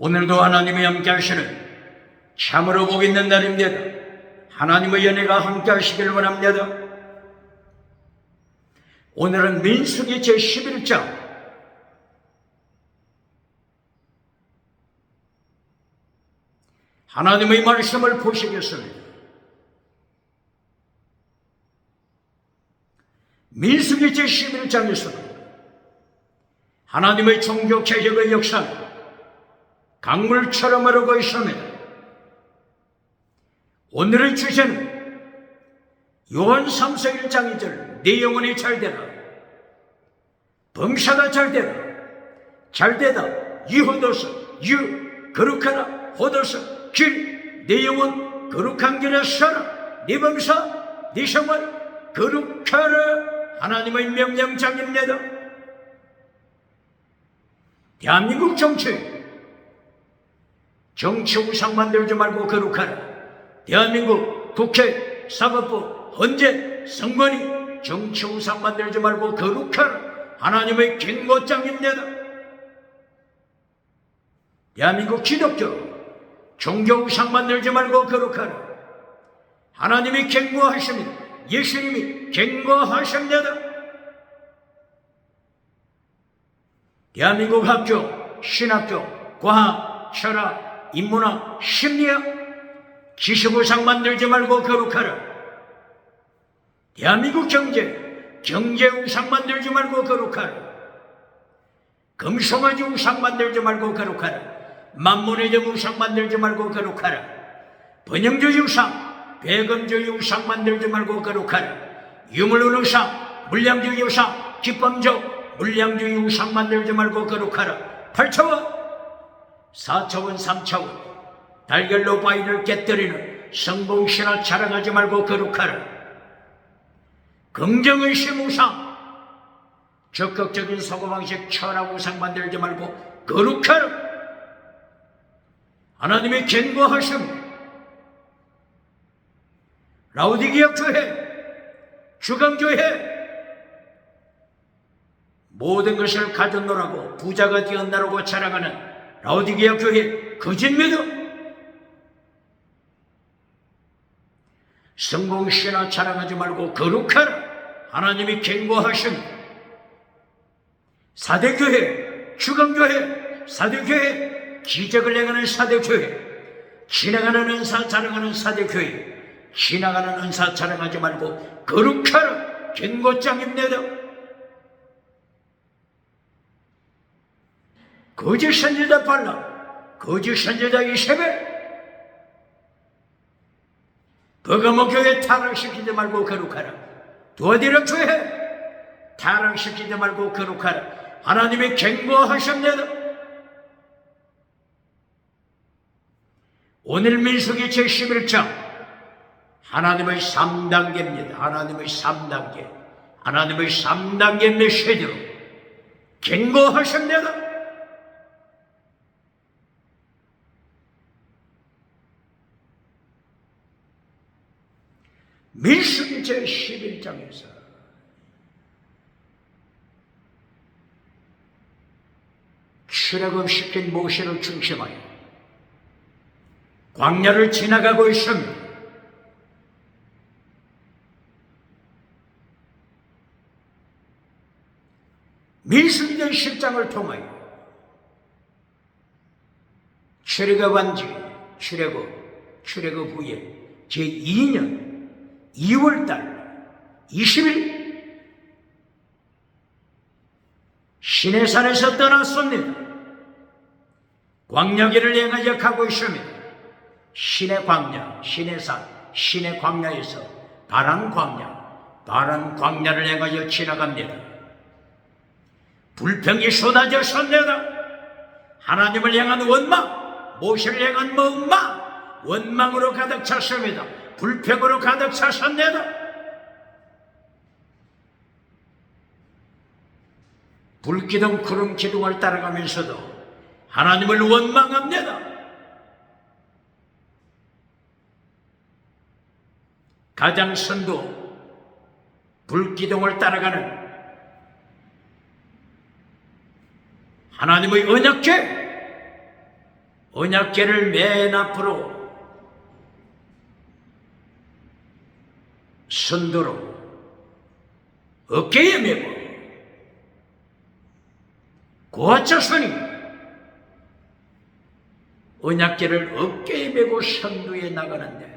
오늘도 하나님이 함께 하시는 참으로 복 있는 날입니다. 하나님의 연혜가 함께 하시기를 원합니다. 오늘은 민수기 제11장 하나님의 말씀을 보시겠습니다. 민수기 제11장에서는 하나님의 종교 개혁의 역사는 강물처럼 흐르고 있습니다. 오늘의 주제는 요한 3서 1장 2절 네 영혼이 잘되라, 범사가 잘되라, 잘되다, 유호도서, 거룩하다, 호도서, 길, 네 영혼 거룩한 길에 서라, 네 범사, 네 생활 거룩하라. 하나님의 명령장입니다. 대한민국 정치 우상 만들지 말고 거룩하라. 대한민국 국회, 사법부, 헌재, 선관위 정치 우상 만들지 말고 거룩하라. 하나님의 경고장입니다. 대한민국 기독교 종교 우상 만들지 말고 거룩하라. 하나님이 경고하십니다. 예수님이 경고하십니다. 대한민국 학교, 신학교, 과학, 철학, 인문학, 심리학 지식우상 만들지 말고 거룩하라. 대한민국 경제 우상 만들지 말고 거룩하라. 금송아지 우상 만들지 말고 거룩하라. 만몬의 점 우상 만들지 말고 거룩하라. 번영주의 우상, 배금주의 우상 만들지 말고 거룩하라. 유물론 우상, 물량주의 우상, 기법적 물량주의 우상 만들지 말고 거룩하라. 8차원, 4차원, 3차원 달걀로 바위를 깨뜨리는 성공신화 자랑하지 말고 거룩하라. 긍정의심 우상, 적극적인 사고방식 철학 우상 만들지 말고 거룩하라. 하나님이 경고하십니다. 라오디게아 교회, 주강교회 모든 것을 가졌노라고 부자가 되었나라고 자랑하는 라오디게아 교회 거짓 믿음, 성공신화 자랑하지 말고 거룩하라. 하나님이 경고하십니다. 사대교회, 주강교회, 사대교회 기적을 행하는 사대교회, 지나가는 은사 자랑하는 사대교회, 지나가는 은사 자랑하지 말고 거룩하라. 경고장입니다. 거짓 선지자 발람, 거짓 선지자 이세벨, 버가모 교회 타락시키지 말고 거룩하라. 두아디라 교회 타락시키지 말고 거룩하라. 하나님이 경고하십니다. 오늘 민수기 제11장 하나님의 3단계입니다. 하나님의 3단계, 하나님의 3단계 메시지로 경고하십니다. 민수기 제11장에서 출애굽시킨 모세를 중심하여 광야를 지나가고 있습니다. 민수기 제10장을 통하여 출애굽한 지 출애굽 후에 제2년 2월달 20일 시내산에서 떠났습니다. 광야길을 행하여 가고 있습니다. 시내 광야, 시내산, 시내 광야에서 바란 광야를 행하여 지나갑니다. 불평이 쏟아졌습니다. 하나님을 향한 원망, 모세를 향한 원망으로 가득 찼습니다. 불평으로 가득 찼습니다. 불기둥 구름 기둥을 따라가면서도 하나님을 원망합니다. 가장 선두 불기둥을 따라가는 하나님의 언약궤 언약궤를 맨 앞으로 선도로 어깨에 메고 그와 자손이 언약궤를 어깨에 메고 선두에 나가는데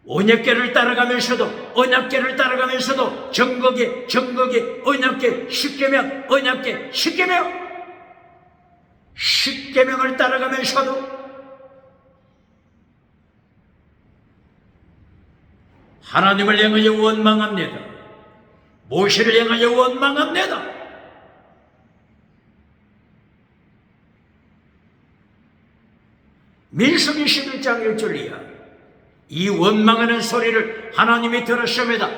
언약궤를 따라가면서도 정거계 언약궤 십계명을 따라가면서도 하나님을 향하여 원망합니다. 모세를 향하여 원망합니다. 민수기 11장 1절이야. 이 원망하는 소리를 하나님이 들었습니다.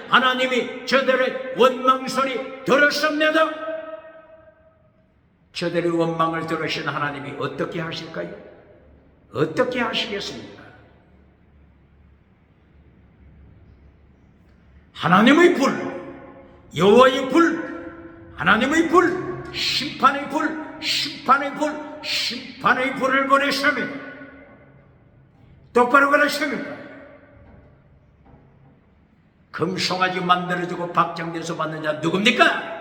하나님이 저들의 원망 소리 들었습니다. 저들의 원망을 들으신 하나님이 어떻게 하실까요? 어떻게 하시겠습니까? 하나님의 불, 여호와의 불, 하나님의 불, 심판의 불을 보내십니다. 똑바로 가르칩니다. 금송아지 만들어주고 박장대소 받는 자 누굽니까?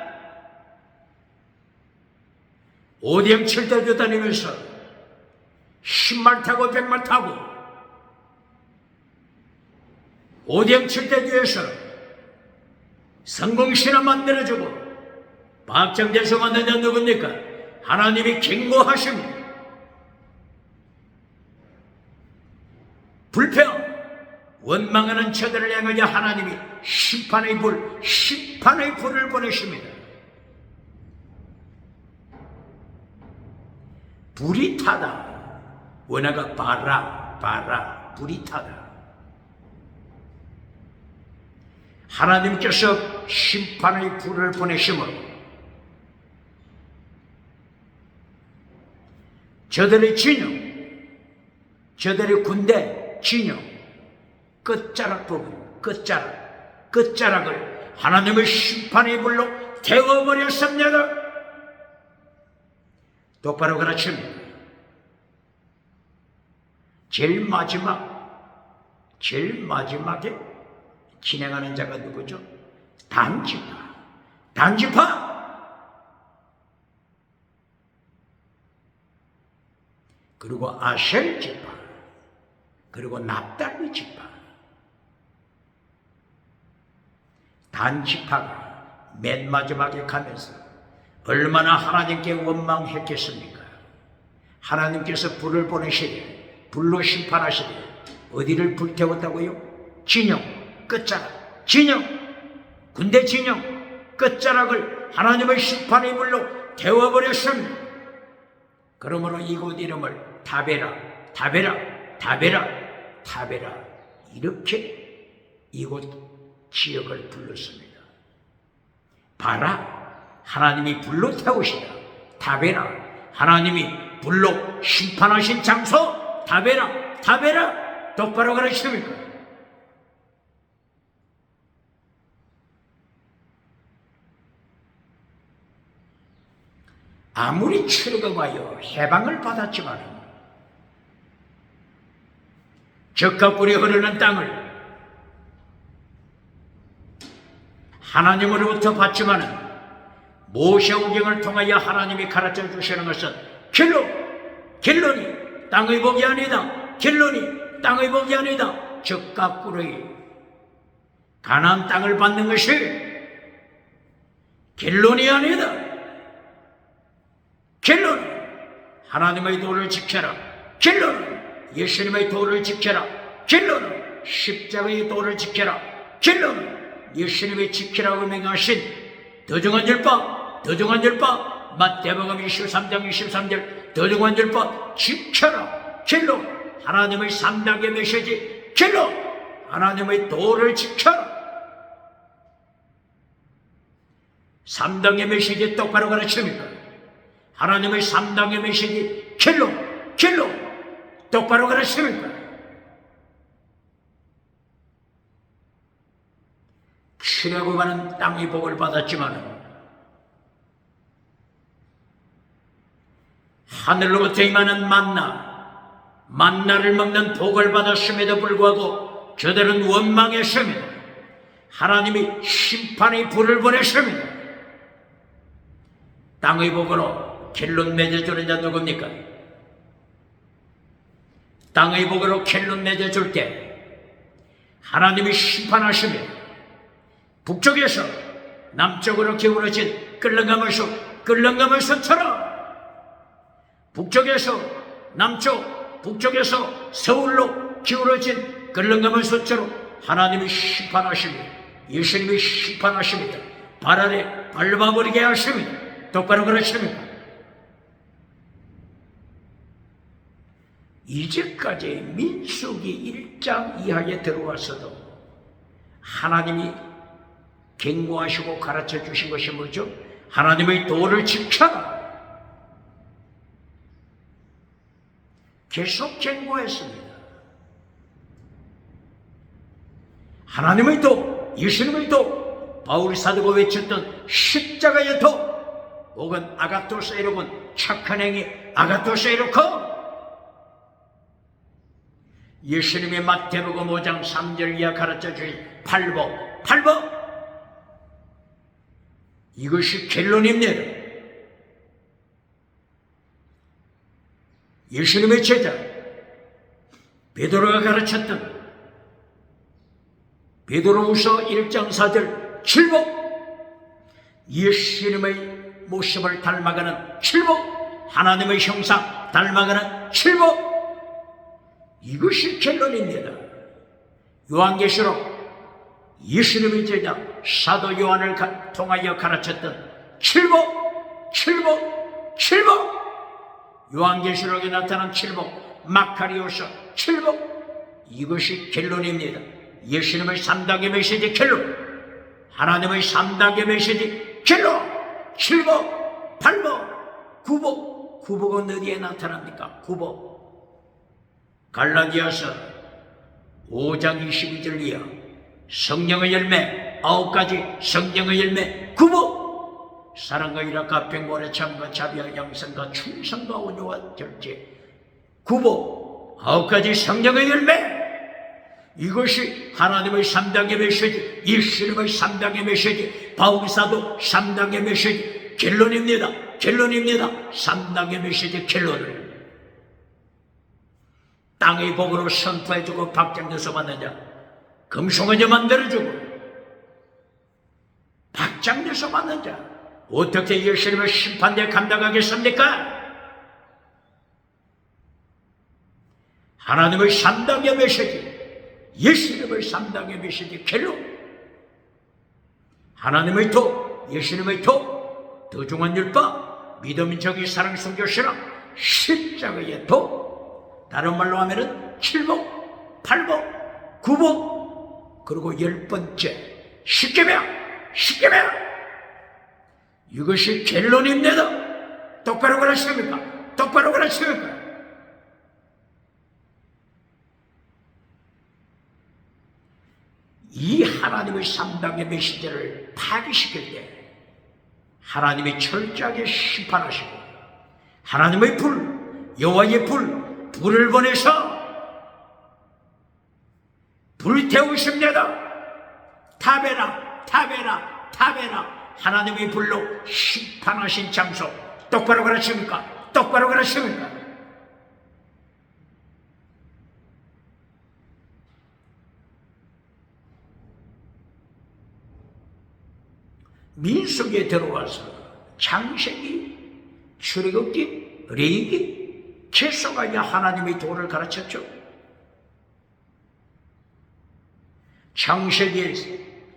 오디엠 7대주 다니면서 10말 타고 100말 타고 오디엠 7대주에서 성공신화 만들어주고 박장대소 받는 자 누굽니까? 하나님이 경고하십니다. 불평, 원망하는 저들을 향하여 하나님이 심판의 불을 보내십니다. 불이 타다. 원어가 바라, 불이 타다. 하나님께서 심판의 불을 보내심으로 저들의 진영, 저들의 군대, 진영, 끝자락 부분, 끝자락을 하나님의 심판의 불로 태워버렸습니다. 똑바로 가르칩니다. 제일 마지막에 진행하는 자가 누구죠? 단지파. 그리고 아셀 지파, 그리고 납달리 지파. 단지파가 맨 마지막에 가면서 얼마나 하나님께 원망했겠습니까? 하나님께서 불을 보내시되 불로 심판하시되 어디를 불태웠다고요? 진영, 끝자락, 진영, 군대 진영, 끝자락을 하나님의 심판의 불로 태워버렸습니다. 그러므로 이곳 이름을 다베라 이렇게 이곳 지역을 불렀습니다. 바라, 하나님이 불로 태우시다. 다베라, 하나님이 불로 심판하신 장소. 다베라, 똑바로 가르칩니까? 아무리 출애굽하여 해방을 받았지만 젖과 꿀이 흐르는 땅을 하나님으로부터 받지만 모세오경을 통하여 하나님이 가르쳐 주시는 것은 길론이 땅의 복이 아니다. 땅의 복이 아니다. 젖과 꿀의 가나안 땅을 받는 것이 길론이 아니다. 길론, 하나님의 도를 지켜라. 길론, 예수님의 도를 지켜라. 길론, 십자가의 도를 지켜라. 길론, 예수님이 지키라고 명하신 더중한 율법, 마태복음 23장 23절 더중한 율법 지켜라. 길론, 하나님의 3단계 메시지. 길론, 하나님의 도를 지켜라. 3단계 메시지 똑바로 가르칩니다. 하나님의 3단계 메시지 길론 똑바로 가르칩니까? 출애굽하는 땅의 복을 받았지만 하늘로부터 임하는 만나를 먹는 복을 받았음에도 불구하고 저들은 원망했습니다. 하나님이 심판의 불을 보내십니다. 땅의 복으로 켈론 맺어주는 자 누굽니까? 땅의 복으로 켈론 맺어줄 때 하나님이 심판하십니다. 북쪽에서 남쪽으로 기울어진 끓는가물 숲처럼 북쪽에서 서울로 기울어진 끓는가물 숲처럼 하나님이 심판하십니다. 예수님이 심판하십니다. 발 아래 밟아버리게 하십니다. 똑바로 그러십니까? 이제까지 민수기 1장 이하에 들어와서도 하나님이 경고하시고 가르쳐 주신 것이 뭐죠? 하나님의 도를 지켜라. 계속 경고했습니다. 하나님의 도, 예수님의 도, 바울이 사도가 외쳤던 십자가의 도, 혹은 아가토스 에르곤, 착한 행위 아가토스 에르코, 예수님의 마태복음 5장 3절 이하 가르쳐 주신 팔복, 이것이 결론입니다. 예수님의 제자 베드로가 가르쳤던 베드로후서 1장 4절 칠복, 예수님의 모습을 닮아가는 칠복, 하나님의 형상 닮아가는 칠복, 이것이 결론입니다. 요한계시록 예수님의 제자 사도 요한을 통하여 가르쳤던 칠복, 요한계시록에 나타난 칠복, 마카리오서 칠복, 이것이 결론입니다. 예수님의 3단계 메시지 결론, 하나님의 3단계 메시지 결론, 칠복, 팔복, 구복. 구복은 어디에 나타납니까? 구복, 갈라디아서 5장 22절 이하 성령의 열매 9가지, 성령의 열매 구복, 사랑과 일학과 평온과 참과 자비와 양선과 충성과 온유와 절제, 구복 9가지 성령의 열매, 이것이 하나님의 3단계 메시지, 예수님의 3단계 메시지, 바울 사도 3단계 메시지 결론입니다. 3단계 메시지 결론을 땅의 복으로 선포해주고 박장돼서 받는 자, 금송아지 만들어주고 박장돼서 받는 자, 어떻게 예수님의 심판대 감당하겠습니까? 하나님의 3단계 메시지, 예수님의 3단계 메시지 결론, 하나님의 도, 예수님의 도, 더 중한 율법, 믿음, 정의, 사랑, 성교, 신앙, 십자가의 도, 다른 말로 하면은 칠복, 팔복, 구복, 그리고 10번째 십계명, 이것이 결론입니다. 똑바로 그러십니까? 이 하나님의 3단계 메시지를 파괴시킬 때 하나님이 철저하게 심판하시고 하나님의 불, 여호와의 불을 보내서 불태우십니다. 타베라, 하나님의 불로 심판하신 장소, 똑바로 그러십니까? 민수기에 들어와서 창세기, 출애굽기, 레위기 계속하여 하나님의 도를 가르쳤죠. 창세기에서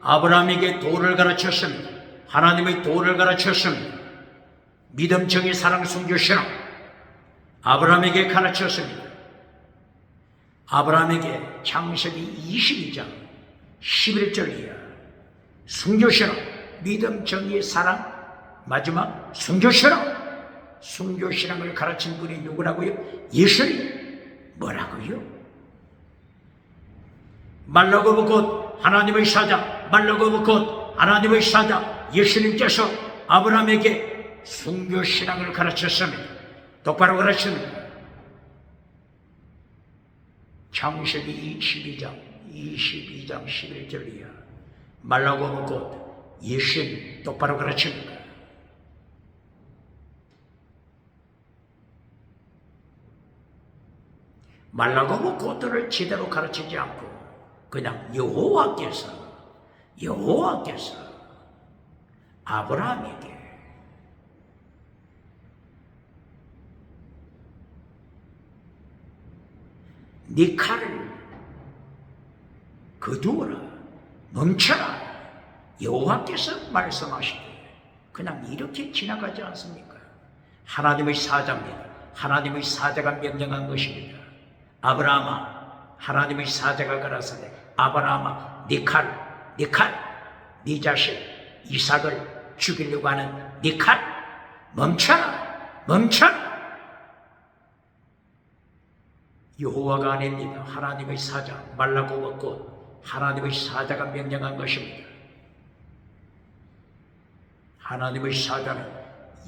아브라함에게 도를 가르쳤습니다. 하나님의 도를 가르쳤습니다. 믿음, 정의, 사랑, 순교, 신앙 아브라함에게 가르쳤습니다. 아브라함에게 창세기 22장 11절 이하 순교, 신앙, 믿음, 정의, 사랑, 마지막 순교, 신앙을 가르친 분이 누구라고요? 예수님. 뭐라고요? 말라고 곧 하나님의 사자, 예수님께서 아브라함에게 순교 신앙을 가르쳤습니다. 똑바로 가르칩니다. 창세기 22장 11절이야. 말라고 하면 곧 예수님 똑바로 가르칩니다. 말라고 하면 곧들을 제대로 가르치지 않고 그냥 여호와께서 아브라함에게 네 칼을 거두어라, 멈춰라, 여호와께서 말씀하시되 그냥 이렇게 지나가지 않습니까? 하나님의 사자입니다. 하나님의 사자가 명령한 것입니다. 아브라함아, 하나님의 사자가 가라사대 아브라함아, 네 자식 이삭을 죽이려고 하는 네 칼 멈춰라. 여호와가 아닙니다. 하나님의 사자, 말라고 먹고 하나님의 사자가 명령한 것입니다. 하나님의 사자는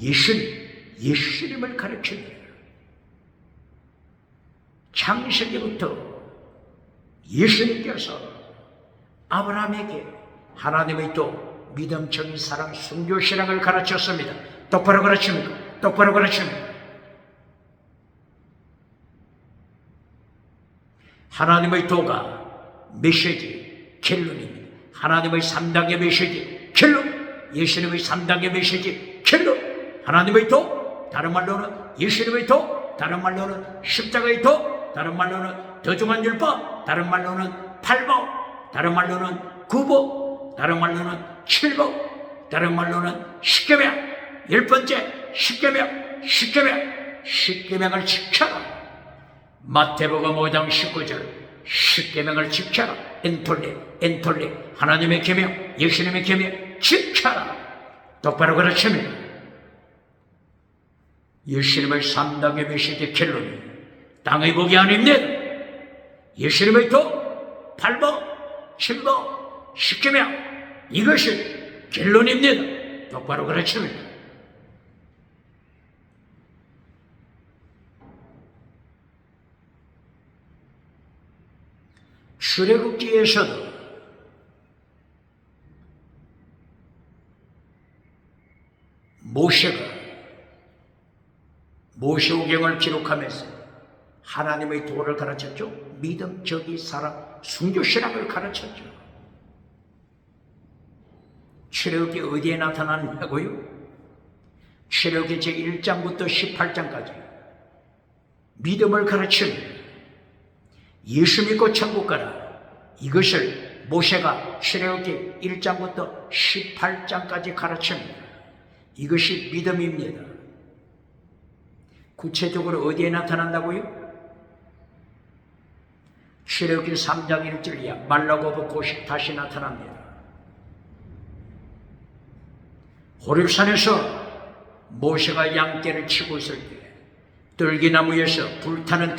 예수님을 가르칩니다. 창세기부터 예수님께서 아브라함에게 하나님의 또 믿음적인 사랑, 순교신앙을 가르쳤습니다. 똑바로 가르칩니다. 하나님의 도가 메시지 켈론입니다. 하나님의 3단계 메시지 켈론, 예수님의 3단계 메시지 켈론. 하나님의 도, 다른 말로는 예수님의 도, 다른 말로는 십자가의 도, 다른 말로는 더중한 율법, 다른 말로는 팔복, 다른 말로는 구복, 다른 말로는 칠복, 다른 말로는 십계명. 10번째 십계명을 지켜라. 마태복음 5장 19절 십계명을 지켜라. 엔톨레 하나님의 계명, 예수님의 계명 지켜라. 똑바로 가르칩니다. 예수님의 3단계 메시지 켈론이 땅의 복이 아닙니다. 예수님의 도, 팔복, 칠복, 십계명, 이것이 켈론입니다. 똑바로 가르칩니다. 출애굽기에서도 모세오경을 기록하면서 하나님의 도를 가르쳤죠. 믿음, 정의, 사랑, 순교신앙을 가르쳤죠. 출애굽기 어디에 나타나냐고요? 출애굽기 제1장부터 18장까지 믿음을 가르칩니다. 예수 믿고 천국 가라. 이것을 모세가 출애굽기 1장부터 18장까지 가르칩니다. 이것이 믿음입니다. 구체적으로 어디에 나타난다고요? 출애굽기 3장 1절이야. 말라고 하고 다시 나타납니다. 호렙산에서 모세가 양떼를 치고 있을 때 뜰기나무에서 불타는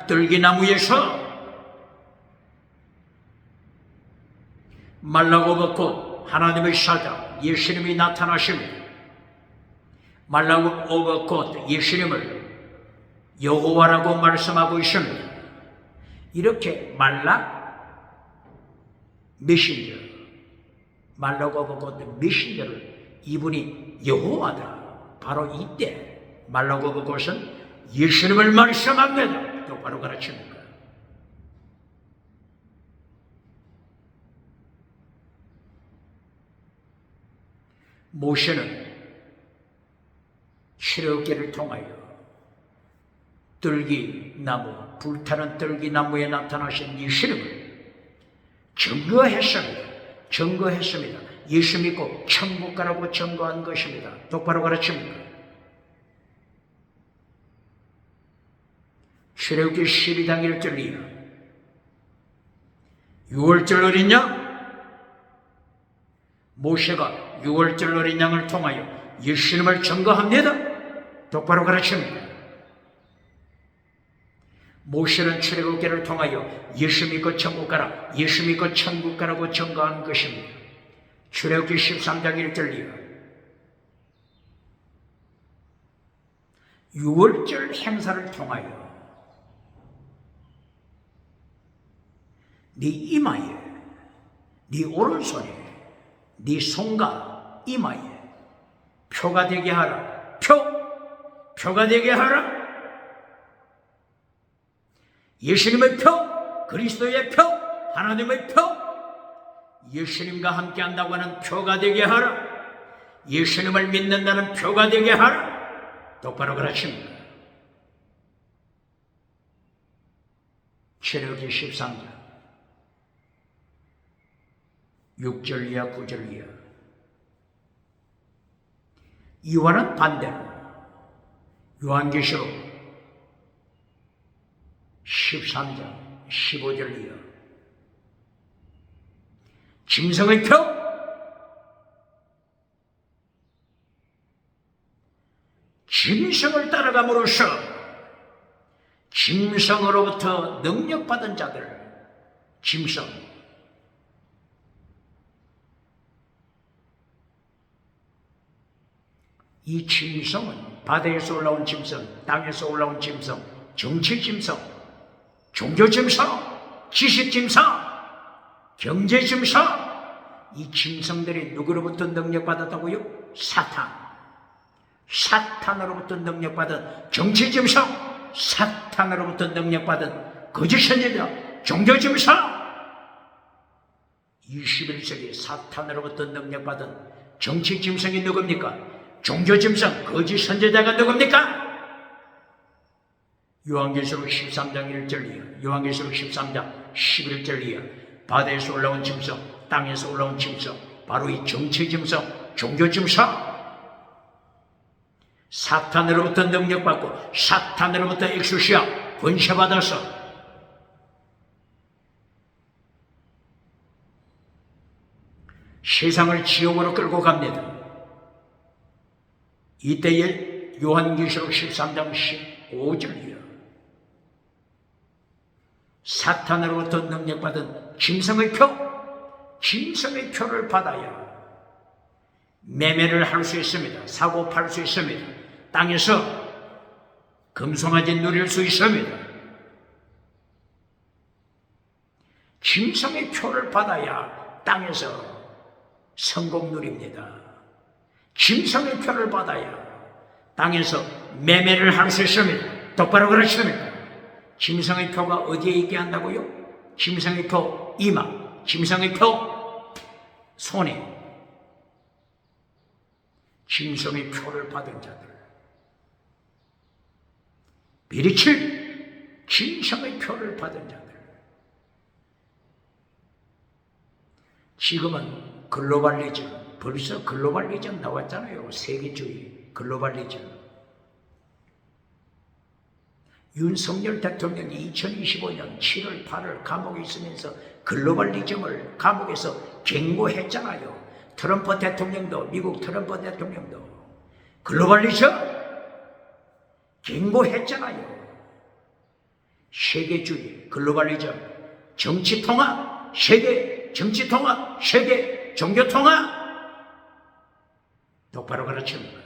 뜰기나무에서 말라고 벗고 하나님의 사자 예수님이 나타나십니다. 말라고 벗고 예수님을 여호와라고 말씀하고 있습니다. 이렇게 메신저, 말라고 벗고 메신저를 이분이 여호와다. 바로 이때 말라고 벗고는 예수님을 말씀합니다. 똑바로 가르칩니다. 모세는 출애굽기를 통하여 불타는 뜰기나무에 나타나신 예수님을 증거했습니다. 예수 믿고 천국 가라고 증거한 것입니다. 똑바로 가르칩니다. 출애굽기 12장 1절이야. 6월절 어린 양, 모세가 6월절 어린 양을 통하여 예수님을 증거합니다. 똑바로 가르칩니다. 모세는 출애굽기를 통하여 예수 믿고 천국 가라, 예수 믿고 천국 가라고 증거한 것입니다. 출애굽기 13장 1절이야. 유월절 행사를 통하여 네 이마에, 네 오른손에, 네 손과 이마에 표가 되게 하라. 표가 되게 하라. 예수님의 표, 그리스도의 표, 하나님의 표, 예수님과 함께 한다고 하는 표가 되게 하라. 예수님을 믿는다는 표가 되게 하라. 똑바로 그러십니까? 출애굽기 13장 6절 이하 9절 이하. 이와는 반대로 요한계시록 13장 15절 이하. 짐승의 표, 짐승을 따라감으로써 짐승으로부터 능력받은 자들, 짐승, 이 짐승은 바다에서 올라온 짐승, 땅에서 올라온 짐승, 정치 짐승, 종교 짐승, 지식 짐승, 경제 짐승, 이 짐승들이 누구로부터 능력받았다고요? 사탄으로부터 능력받은 정치 짐승, 사탄으로부터 능력받은 거짓 선지자, 종교 짐승. 21세기 사탄으로부터 능력받은 정치 짐승이 누굽니까? 종교 짐승, 거짓 선지자가 누굽니까? 요한계시록 13장 1절 이하, 요한계시록 13장 11절 이하. 바다에서 올라온 짐승, 땅에서 올라온 짐승, 바로 이 정치 짐승, 종교 짐승, 사탄으로부터 능력받고 사탄으로부터 엑소시아 권세받아서 세상을 지옥으로 끌고 갑니다. 이때에 요한계시록 13장 15절이요. 사탄으로부터 능력받은 짐승의 표, 짐승의 표를 받아야 매매를 할 수 있습니다. 사고 팔 수 있습니다. 땅에서 금송아지 누릴 수 있습니다. 짐승의 표를 받아야 땅에서 성공 누립니다. 짐승의 표를 받아야 땅에서 매매를 할 수 있습니다. 똑바로 그러십니까? 짐승의 표가 어디에 있게 한다고요? 짐승의 표 이마, 짐승의 표 손에, 짐승의 표를 받은 자들, 비리칠 짐승의 표를 받은 자들. 지금은 글로벌리즘, 벌써 글로벌리즘 나왔잖아요. 세계주의, 글로벌리즘. 윤석열 대통령이 2025년 7월 8월 감옥에 있으면서 글로벌리즘을 감옥에서 경고했잖아요. 트럼프 대통령도, 미국 트럼프 대통령도 글로벌리즘 경고했잖아요. 세계주의, 글로벌리즘, 정치통합, 세계 정치통합, 세계 종교통합. 똑바로 가르칩니다.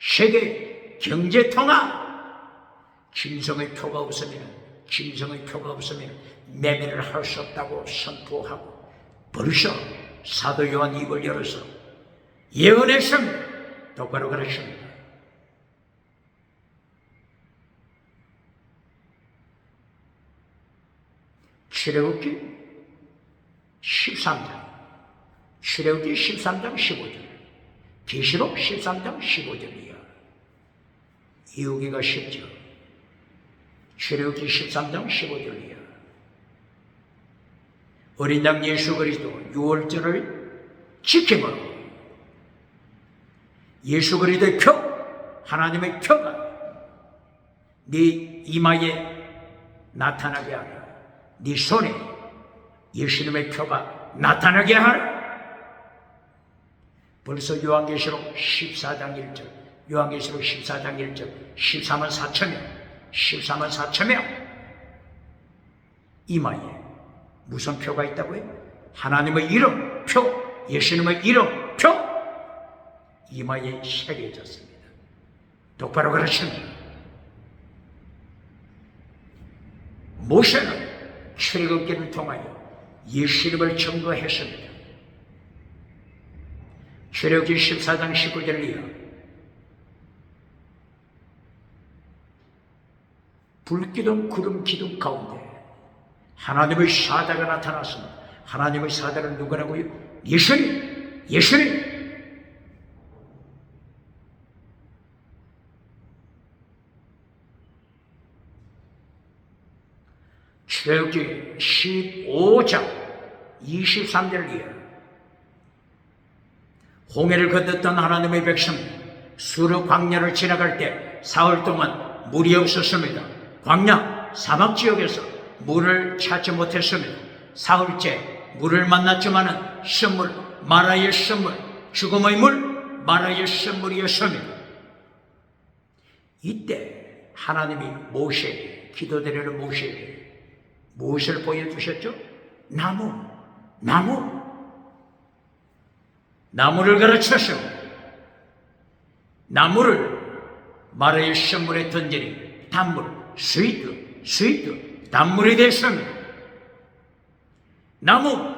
세계 경제통합. 짐승의 표가 없으면 매매를 할 수 없다고 선포하고 벌써 사도 요한 입을 열어서 예언했습니다. 똑바로 가르칩니다. 출애굽기 13장 15절, 계시록 13장 15절이야. 이해하기가 쉽죠. 출애굽기 13장 15절이야. 어린 양 예수 그리스도 유월절을 지킴으로 예수 그리스도의 표, 하나님의 표가 네 이마에 나타나게 하라. 네 손에 예수님의 표가 나타나게 하라. 벌써 요한계시록 14장 1절, 요한계시록 14장 1절, 14만 4천 명 이마에 무슨 표가 있다고요? 하나님의 이름 표, 예수님의 이름 표 이마에 새겨졌습니다. 똑바로 그러십니다. 모세는 출애굽기를 통하여 예수님을 증거했습니다. 출애굽기 14장 19절을 이어 불기둥 구름 기둥 가운데 하나님의 사자가 나타났습니다. 하나님의 사자는 누구라고요? 예수님. 출애굽기 15장 23절을 이어 홍해를 건넜던 하나님의 백성 수르 광야를 지나갈 때 사흘 동안 물이 없었습니다. 광야 사막 지역에서 물을 찾지 못했습니다. 사흘째 물을 만났지만은 샘물, 마라의 샘물, 죽음의 물, 마라의 샘물이었습니다. 이때 하나님이 모세에게, 기도드리는 모세에게 무엇을 보여주셨죠? 나무를 가르쳤습니다. 나무를 마라의 샘물에 던지니 단물, 스위트, 단물이 됐습니다. 나무,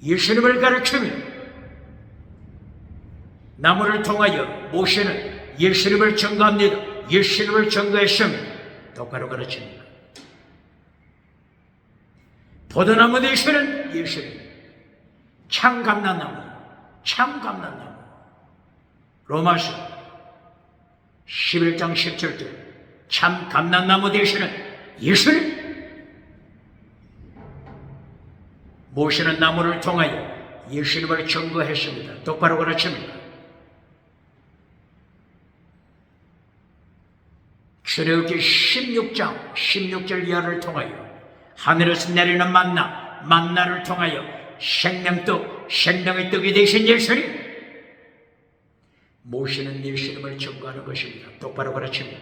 예수님을 가르칩니다. 나무를 통하여 모세는 예수님을 증거합니다. 예수님을 증거했습니다. 똑바로 가르칩니다. 포도나무 되시는 예수님, 참감람나무. 로마서 11장 17절 참감람나무 되시는 예수님. 모세는 나무를 통하여 예수님을 증거했습니다. 똑바로 가르칩니다. 출애굽기 16장 16절 이하를 통하여 하늘에서 내리는 만나를 통하여 생명떡, 생명의 떡이 되신 예수님. 모세는 예수님을 증거하는 것입니다. 똑바로 가르칩니다.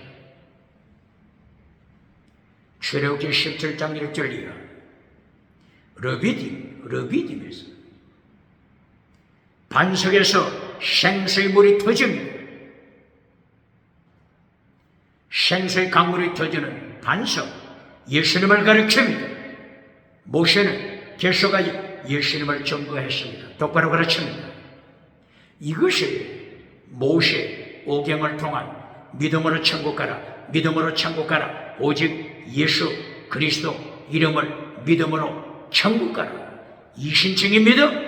출애굽기 17장 1절 이하 르비딤에서 반석에서 생수의 물이 터집니다. 생수의 강물이 터지는 반석, 예수님을 가르칩니다. 모세는 계속하여 예수님을 증거했습니다. 똑바로 가르칩니다. 이것이 모세 오경을 통한 믿음으로 천국 가라, 오직 예수 그리스도 이름을 믿음으로 천국 가라, 이 신칭이 믿음.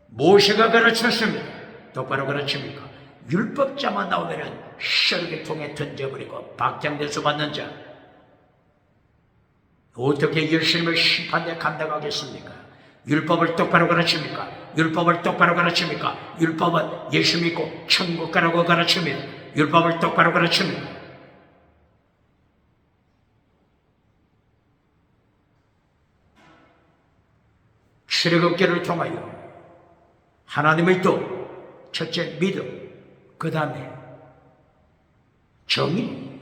모세가 가르쳤습니다. 똑바로 가르칩니까? 율법자만 나오면 쓰레기통에 던져버리고 박장대소 받는 자, 어떻게 예수님을 심판대 감당하겠습니까? 율법을 똑바로 가르칩니까? 율법은 예수 믿고 천국 가라고 가르칩니다. 율법을 똑바로 가르칩니다. 출애굽기를 통하여 하나님의 도, 첫째 믿음, 그 다음에 정의죠.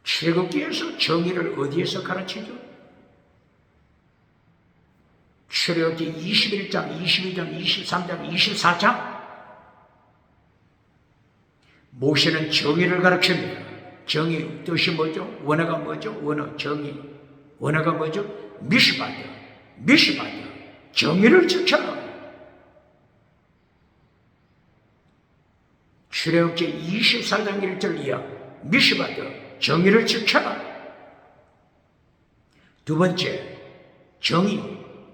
출애굽기에서 정의를 어디에서 가르치죠? 출애굽기 21장, 22장, 23장, 24장. 모세는 정의를 가르칩니다. 정의 뜻이 뭐죠? 원어가 뭐죠? 원어가 뭐죠? 미시바다. 정의를 지켜라. 출애굽기 24장 1절 이하 미시바다. 정의를 지켜라. 두 번째, 정의,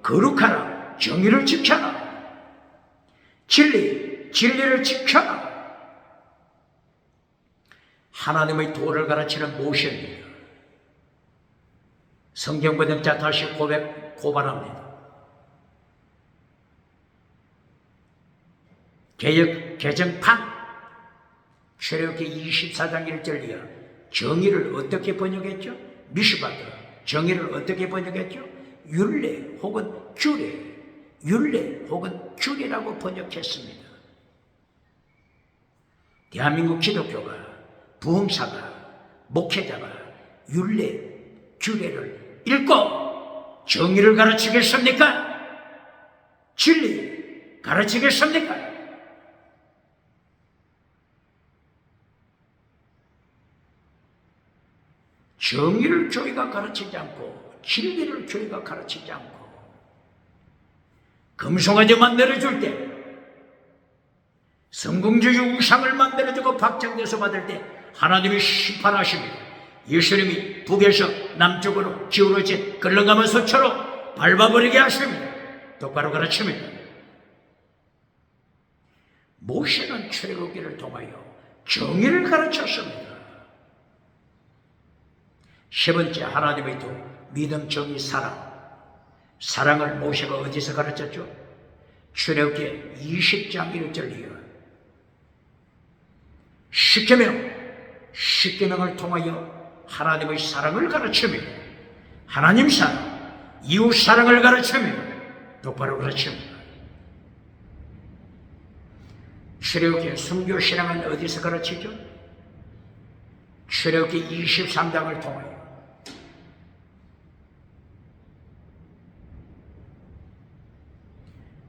거룩하라. 정의를 지켜라. 진리를 지켜라. 하나님의 도를 가르치는 모세입니다. 성경 번역자 다시 고발합니다. 개정판 출애굽기 24장 1절 이하 정의를 어떻게 번역했죠? 미시바다. 정의를 어떻게 번역했죠? 율례 혹은 규례라고 번역했습니다. 대한민국 기독교가, 부흥사가, 목회자가 율례, 규례를 읽고 정의를 가르치겠습니까? 진리 가르치겠습니까? 정의를 교회가 가르치지 않고 진리를 교회가 가르치지 않고 금송아지 만들어줄 때 성공주의 우상을 만들어주고 박장대소 받을 때 하나님이 심판하십니다. 예수님이 북에서 남쪽으로 기울어진 끌렁가는 소처럼 밟아버리게 하십니다. 똑바로 가르칩니다. 모세는 출애굽기를 통하여 정의를 가르쳤습니다. 세 번째, 하나님의 도 믿음, 정의, 사랑. 사랑을 모세가 어디서 가르쳤죠? 출애굽기 20장 1절 이하. 십계명을 통하여 하나님의 사랑을 가르칩니다. 하나님 사랑, 이웃 사랑을 가르칩니다. 똑바로 가르칩니다. 출애굽기 순교신앙은 어디서 가르치죠? 출애굽기 23장을 통하여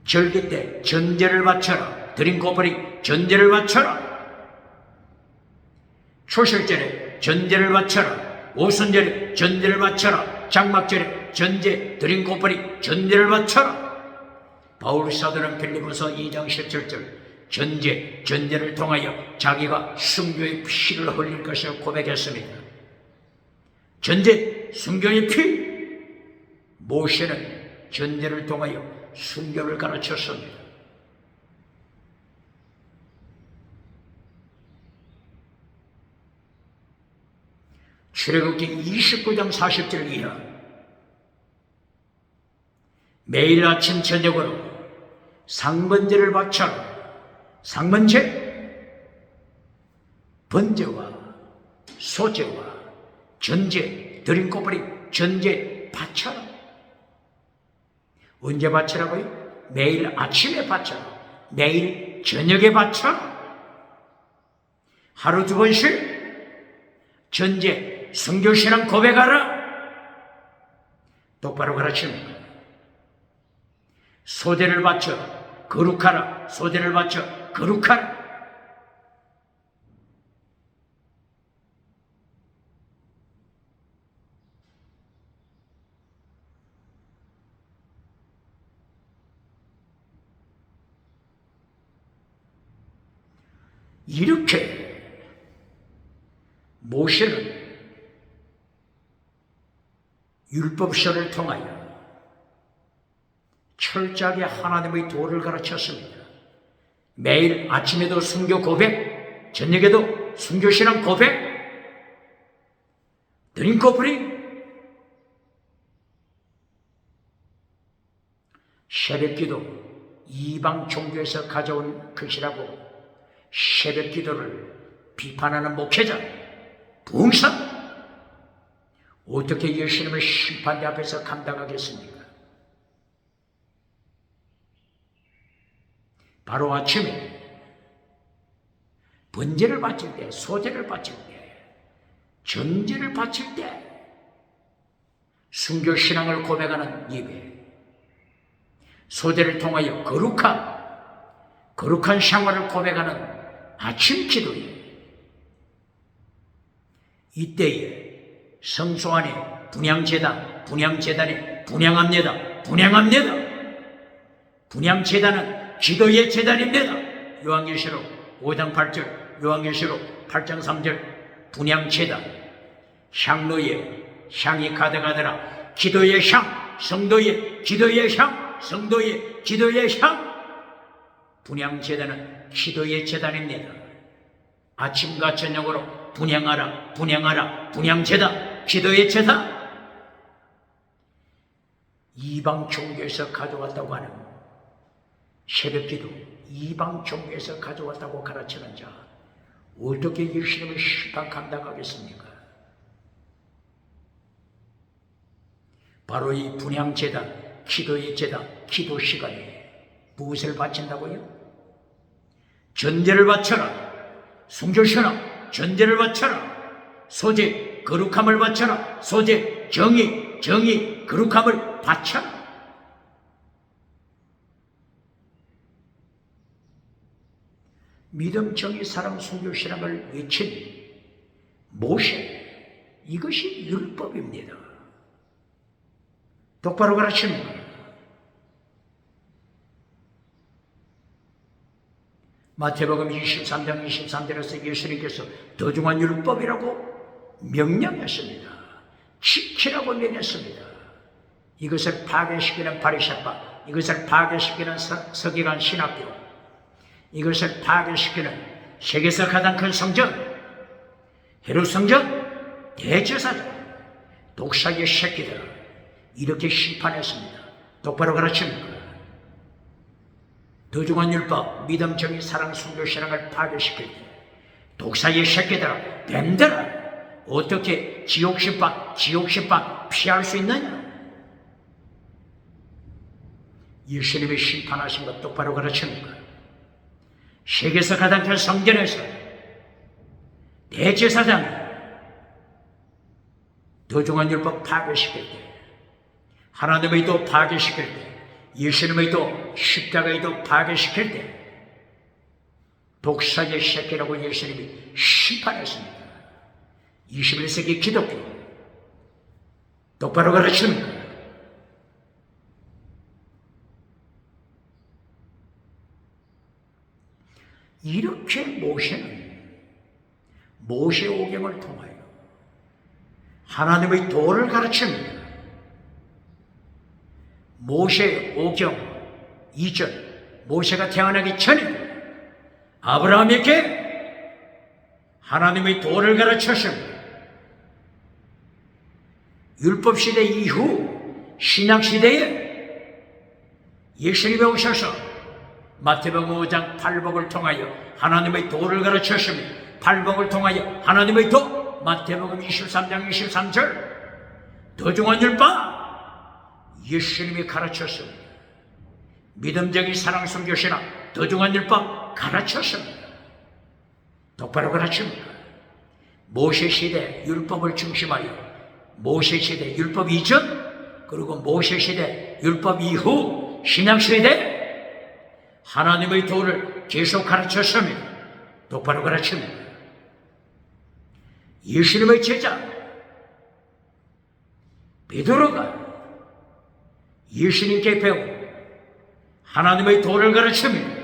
절기 때 전제를 바쳐라. 드린 고퍼리 전제를 바쳐라. 초실절에 전제를 바쳐라. 오순절에 전제를 바쳐라. 장막절에 전제, 드린 고퍼리 전제를 바쳐라. 바울 사도는 빌립보서 2장 17절 전제를 통하여 자기가 순교의 피를 흘릴 것을 고백했습니다. 전제, 순교의 피. 모세는 전제를 통하여 순교를 가르쳤습니다. 출애굽기 29장 40절 이하. 매일 아침 저녁으로 상번제를 바쳐라. 상번제, 번제와 소제와 전제, 드린 고퍼리 전제 바쳐라. 언제 바치라고요? 매일 아침에 바쳐라. 매일 저녁에 바쳐라. 하루 두 번씩 전제, 순교신앙 고백하라. 똑바로 가르칩니다. 소제를 바쳐 거룩하라. 소제를 바쳐 거룩하라. 이렇게 모세는 율법서를 통하여 철저하게 하나님의 도를 가르쳤습니다. 매일 아침에도 순교 고백, 저녁에도 순교신앙 고백, 드린 고프리. 새벽기도 이방 종교에서 가져온 것이라고 새벽기도를 비판하는 목회자, 부흥사, 어떻게 예수님의 심판대 앞에서 감당하겠습니까? 바로 아침에 번제를 바칠 때, 소제를 바칠 때, 전제를 바칠 때 순교신앙을 고백하는 예배, 소제를 통하여 거룩한 생활을 고백하는 아침 기도에 이때에 성소 안에 분향재단에 분향합니다. 분향재단은 기도의 재단입니다. 요한계시록 5장 8절, 요한계시록 8장 3절. 분향재단, 향로에 향이 가득하더라. 기도의 향, 성도의 기도의 향, 성도의 기도의 향. 분향재단은 기도의 재단입니다. 아침과 저녁으로 분향하라, 분향재단, 기도의 재단. 이방 종교에서 가져왔다고 하는 새벽기도, 이방 종교에서 가져왔다고 가르치는 자, 어떻게 예수님의 심판 감당하겠습니까? 바로 이 분향재단, 기도의 재단, 기도 시간에 무엇을 바친다고요? 전제를 바쳐라. 순교신앙, 전제를 바쳐라. 소제, 거룩함을 바쳐라. 소제, 정의, 거룩함을 바쳐라. 믿음, 정의, 사랑, 순교신앙을 외친 모세, 이것이 율법입니다. 똑바로 가르치는 거예요. 마태복음 23장 23절에서 예수님께서 더중한 율법이라고 명령했습니다. 지키라고 명했습니다. 이것을 파괴시키는 바리새파, 이것을 파괴시키는 서기관 신학교, 이것을 파괴시키는 세계에서 가장 큰 성전, 헤롯 성전, 대제사장, 독사의 새끼들, 이렇게 심판했습니다. 똑바로 가르치는 거예요. 더중한 율법, 믿음, 정의, 사랑, 순교, 신앙을 파괴시킬 때 독사의 새끼들아, 뱀들아, 어떻게 지옥심판 피할 수 있느냐? 예수님이 심판하신 것 똑바로 가르치는 거예요. 세계에서 가장 큰 성전에서 대제사장이 더중한 율법 파괴시킬 때, 하나님의 도 파괴시킬 때, 예수님의 도 십자가의 도 파괴시킬 때 독사의 새끼라고 예수님이 심판했습니다. 21세기 기독교 똑바로 가르치는 거예요. 이렇게 모세 오경을 통하여 하나님의 도를 가르칩니다. 모세 오경 이전, 모세가 태어나기 전에 아브라함에게 하나님의 도를 가르쳤습니다. 율법시대 이후 신약시대에 예수님이 오셔서 마태복음 5장 팔복을 통하여 하나님의 도를 가르쳤습니다. 팔복을 통하여 하나님의 도, 마태복음 23장 23절 더중한 율법 예수님이 가르쳤습니다. 믿음적인 사랑, 순교, 신앙, 더중한 율법 가르쳤습니다. 똑바로 가르칩니다. 모세시대 율법을 중심하여 모세시대 율법 이전, 그리고 모세시대 율법 이후 신약시대 하나님의 도를 계속 가르쳤습니다. 똑바로 가르칩니다. 예수님의 제자 베드로가 예수님께 배운 하나님의 도를 가르칩니다.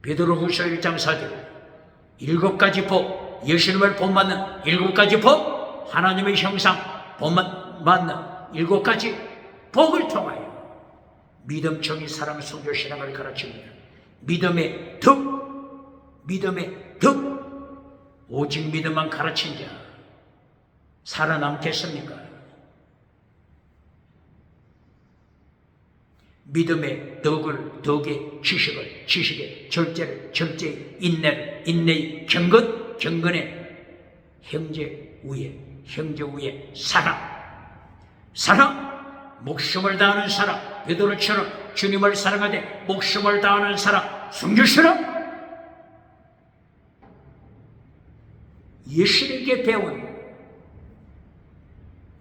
베드로후서 1장 4절 7가지 복, 예수님을 본받는 7가지 복, 하나님의 형상 본받는 7가지 복을 통하여 믿음, 정의, 사랑, 순교, 신앙을 가르칩니다. 믿음의 덕, 오직 믿음만 가르친 자 살아남겠습니까? 믿음의 덕의 지식의 절제의 인내의 경건의 형제 위에 사랑, 목숨을 다하는 사람, 베드로처럼 주님을 사랑하되 목숨을 다하는 사람, 순교처럼 예수님께 배운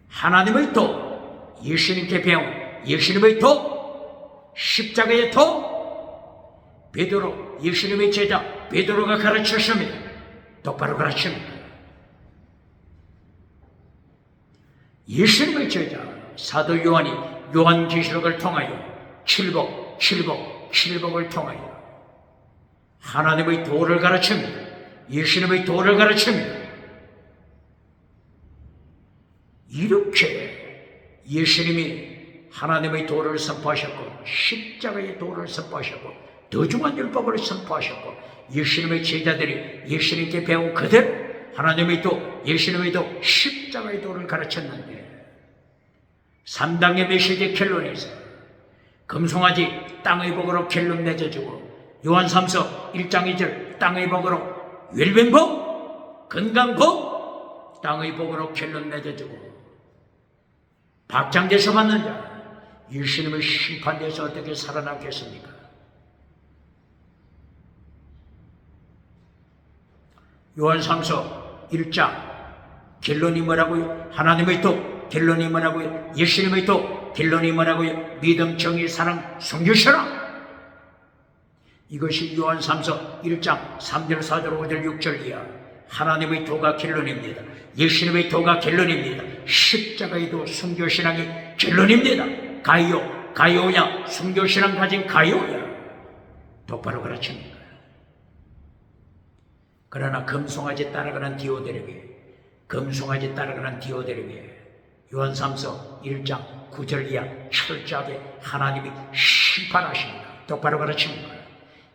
하나님의 도, 예수님께 배운 예수님의 도, 십자가의 도, 베드로, 예수님의 제자 베드로가 가르쳤습니다. 똑바로 가르칩니다. 예수님의 제자 사도 요한이 요한계시록을 통하여 칠복을 통하여 하나님의 도를 가르칩니다. 예수님의 도를 가르칩니다. 이렇게 예수님이 하나님의 도를 선포하셨고 십자가의 도를 선포하셨고 더중한 율법을 선포하셨고 예수님의 제자들이 예수님께 배운 그대로 하나님의 도, 예수님의 도, 십자가의 도를 가르쳤는데 3당의 메시지 결론에서 금송아지 땅의 복으로 결론 맺어주고 요한3서 1장 2절 땅의 복으로 웰빙복, 건강복, 땅의 복으로 결론 맺어주고 박장대서 받는 자 예수님의 심판대에서 어떻게 살아남겠습니까? 요한3서 1장 결론이 뭐라고요? 하나님의 도 결론이 뭐라고요? 예수님의 도 결론이 뭐라고요? 믿음, 정의, 사랑, 순교, 신앙 이것이 요한 3서 1장 3절 4절 5절 6절 이하 하나님의 도가 결론입니다. 예수님의 도가 결론입니다. 십자가의 도 순교신앙이 결론입니다. 가요야 순교신앙 가진 가요야 똑바로 가르칩니다. 그러나 금송아지 따라가는 디오데르게 요한 3서 1장 9절 이하 철저하게 하나님이 심판하십니다. 똑바로 가르칩니다.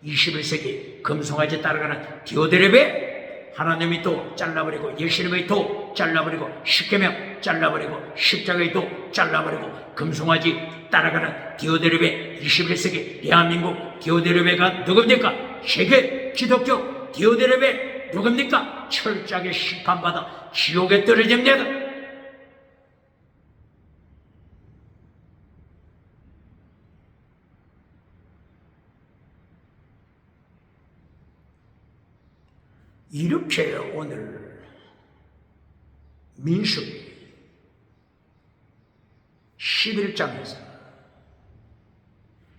21세기 금송아지 따라가는 디오데르베 하나님이 도 잘라버리고 예수님의 도 잘라버리고 십계명 잘라버리고 십자가의 도 잘라버리고 금송아지 따라가는 디오데르베 21세기 대한민국 디오데르베가 누굽니까? 세계 기독교 디오데르베 누굽니까? 철저하게 심판받아 지옥에 떨어집니다. 이렇게 오늘 민수기 11장에서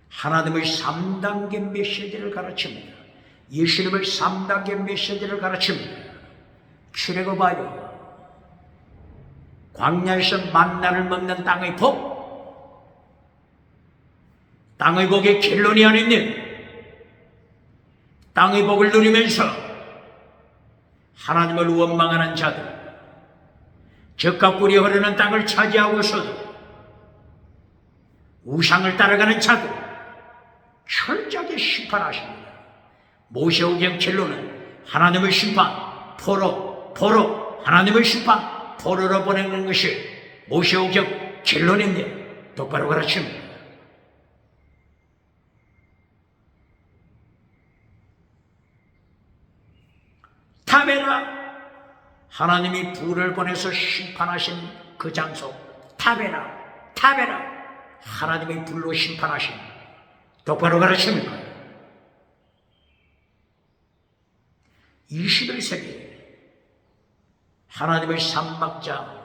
하나님의 3단계 메시지를 가르칩니다. 예수님의 3단계 메시지를 가르칩니다. 출애굽하여 광야에서 만나를 먹는 땅의 복, 땅의 복의 결론이 아닙니다. 땅의 복을 누리면서 하나님을 원망하는 자들, 젖과 꿀이 흐르는 땅을 차지하고서도 우상을 따라가는 자들 철저하게 심판하십니다. 모세오경 결론은 하나님의 심판, 포로 하나님의 심판, 포로로 보내는 것이 모세오경 결론인데 똑바로 가르칩니다. 타베라, 하나님이 불을 보내서 심판하신 그 장소 타베라, 하나님의 불로 심판하신 똑바로 가르칩니다. 21세기 하나님의 삼박자,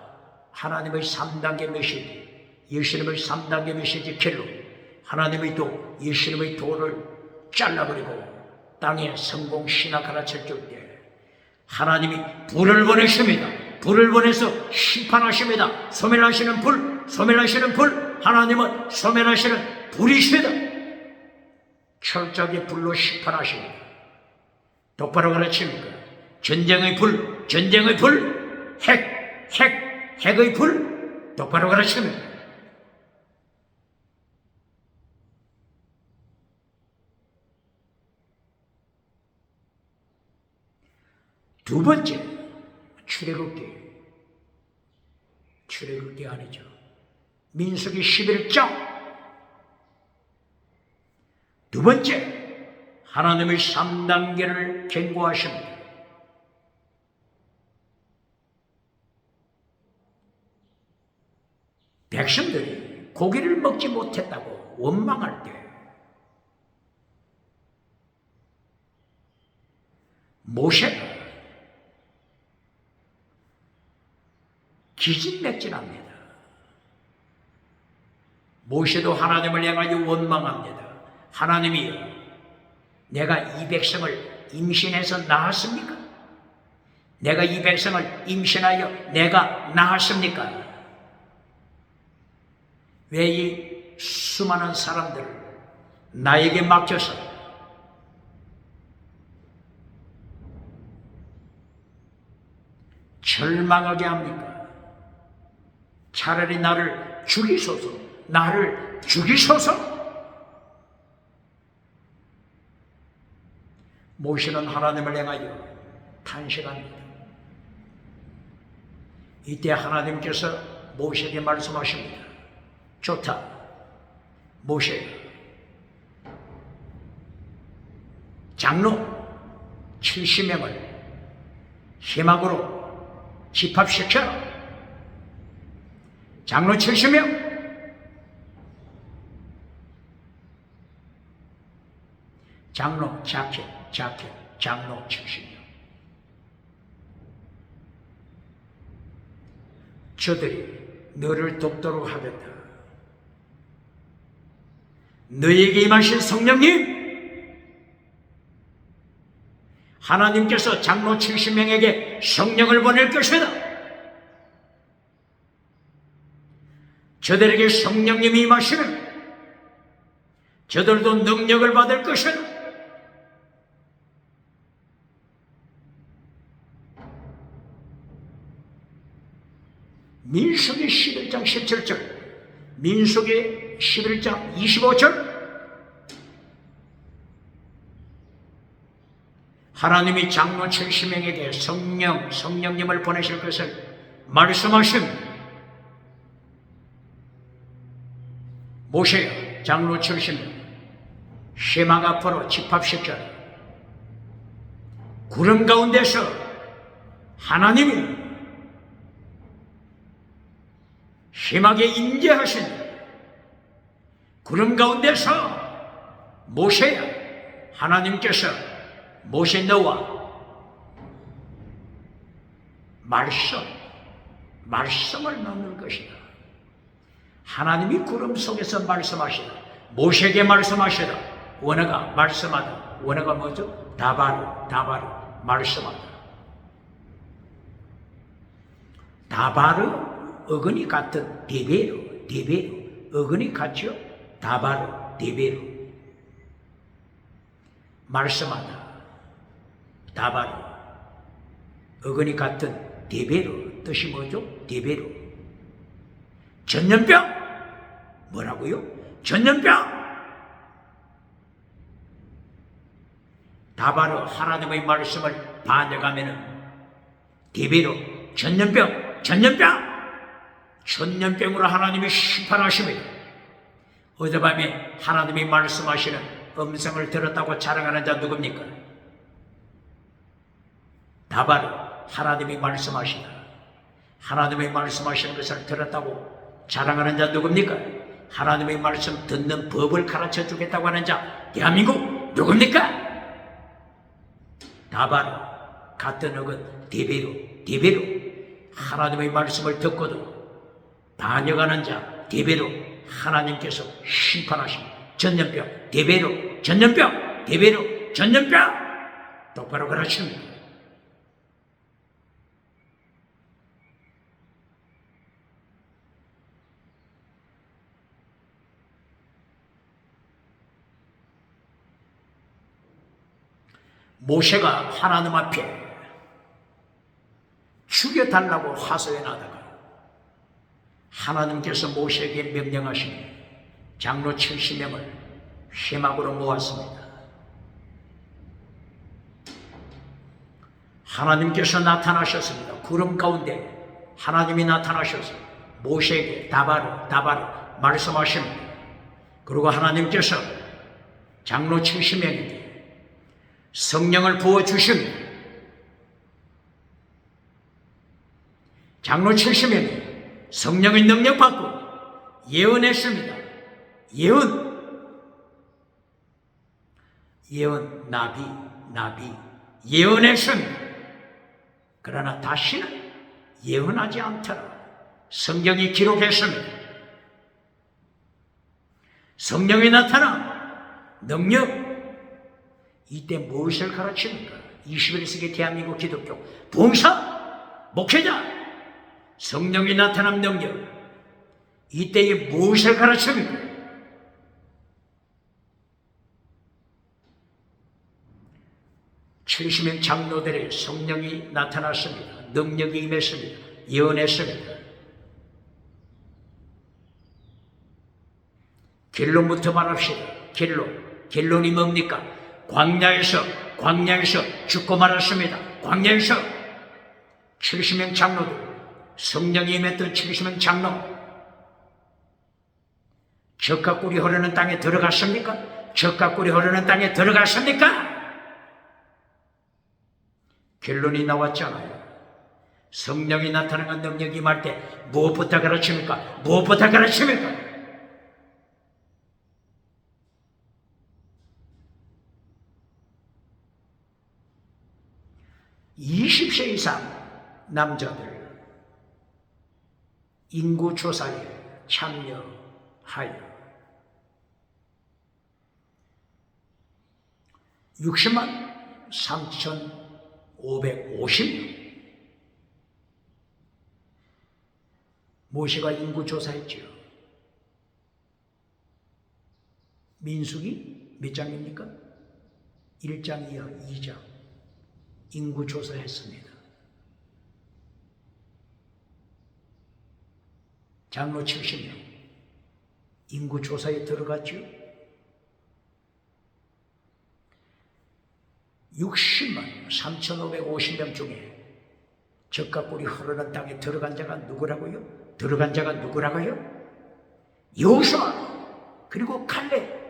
하나님의 3단계 메시지, 예수님의 3단계 메시지 결론, 하나님의 도, 예수님의 도를 잘라버리고 땅에 성공 신학 가르쳐 줄 때 하나님이 불을 보내십니다. 불을 보내서 심판하십니다. 소멸하시는 불, 하나님은 소멸하시는 불이십니다. 철저하게 불로 심판하십니다. 똑바로 가르칩니까? 전쟁의 불, 핵의 불, 똑바로 가르칩니다. 두 번째, 출애굽기 아니죠. 민수기 11장. 두 번째, 하나님의 3단계를 경고하십니다. 백성들이 고기를 먹지 못했다고 원망할 때 모세가 기진맥진합니다. 모세도 하나님을 향하여 원망합니다. 하나님이여, 내가 이 백성을 임신해서 낳았습니까? 내가 이 백성을 임신하여 내가 낳았습니까? 왜 이 수많은 사람들을 나에게 맡겨서 절망하게 합니까? 차라리 나를 죽이소서. 모세는 하나님을 향하여 탄식합니다. 이때 하나님께서 모세에게 말씀하십니다. 좋다, 모세, 장로 70명을 희망으로 집합시켜라. 장로 70명, 장로 자켓, 장로 70명. 저들이 너를 돕도록 하겠다. 너에게 임하신 성령님, 하나님께서 장로 70명에게 성령을 보낼 것이다. 저들에게 성령님이 임하시면 저들도 능력을 받을 것이다. 민수기 11장 17절, 민수기 11장 25절, 하나님이 장로 70명에게 성령님을 보내실 것을 말씀하십니다. 모세야 장로 70명 시막 앞으로 집합시켜라. 구름 가운데서 하나님이 심하게 임재하신 구름 가운데서 모세야 하나님께서 모세 너와 말씀을 나눌 것이다. 하나님이 구름 속에서 말씀하시다. 모세에게 말씀하시다. 원어가 말씀하다. 원어가 뭐죠? 다바르 말씀하다. 다바르 어근이 같은 데베르 어근이 같죠? 다바르 데베르 말씀하다. 다바르 어근이 같은 데베르 뜻이 뭐죠? 데베르 전염병 뭐라고요? 전염병. 다바르 하나님의 말씀을 반역하면은 데베르 전염병으로 하나님이 심판하십니다. 어젯밤에 하나님이 말씀하시는 음성을 들었다고 자랑하는 자 누굽니까? 다바르 하나님이 말씀하시다. 하나님이 말씀하시는 것을 들었다고 자랑하는 자 누굽니까? 하나님의 말씀 듣는 법을 가르쳐 주겠다고 하는 자 대한민국 누굽니까? 다바르 같은 어근 데베르 하나님의 말씀을 듣고도 반역하는 자 데베르 하나님께서 심판하십니다. 전염병 데베르 전염병 똑바로 가르칩니다. 모세가 하나님 앞에 죽여달라고 하소연하다가 하나님께서 모세에게 명령하시니 장로 70명을 회막으로 모았습니다. 하나님께서 나타나셨습니다. 구름 가운데 하나님이 나타나셔서 모세에게 다바르 말씀하십니다. 그리고 하나님께서 장로 70명에게 성령을 부어주십니다. 장로 70명이 성령의 능력 받고 예언했습니다. 예언 나비 예언했습니다. 그러나 다시는 예언하지 않더라. 성경이 기록했습니다. 성령이 나타나 능력. 이때 무엇을 가르칩니까? 21세기 대한민국 기독교 봉사 목회자 성령이 나타난 능력. 이때에 무엇을 가르칩니까? (70명) 장로들의 성령이 나타났습니다. 능력이 임했습니다. 예언했습니다. 결론부터 말합시다. 결론이 뭡니까? 광야에서 죽고 말았습니다. 광야에서 70명 장로들, 성령이 임했던 70명 장로, 젖과 꿀이 흐르는 땅에 들어갔습니까? 젖과 꿀이 흐르는 땅에 들어갔습니까? 결론이 나왔잖아요. 성령이 나타나는 능력이 임할 때 무엇부터 가르칩니까? 20세 이상 남자들 인구조사에 참여하여 60만 3,550명. 모세가 인구 조사했죠. 민수기 몇 장입니까? 1장이요, 2장. 인구 조사했습니다. 장로 70명. 인구 조사에 들어갔죠. 60만 3,550명 중에 젖과 꿀이 흐르는 땅에 들어간 자가 누구라고요? 들어간 자가 누구라고요? 여호수아 그리고 칼렙.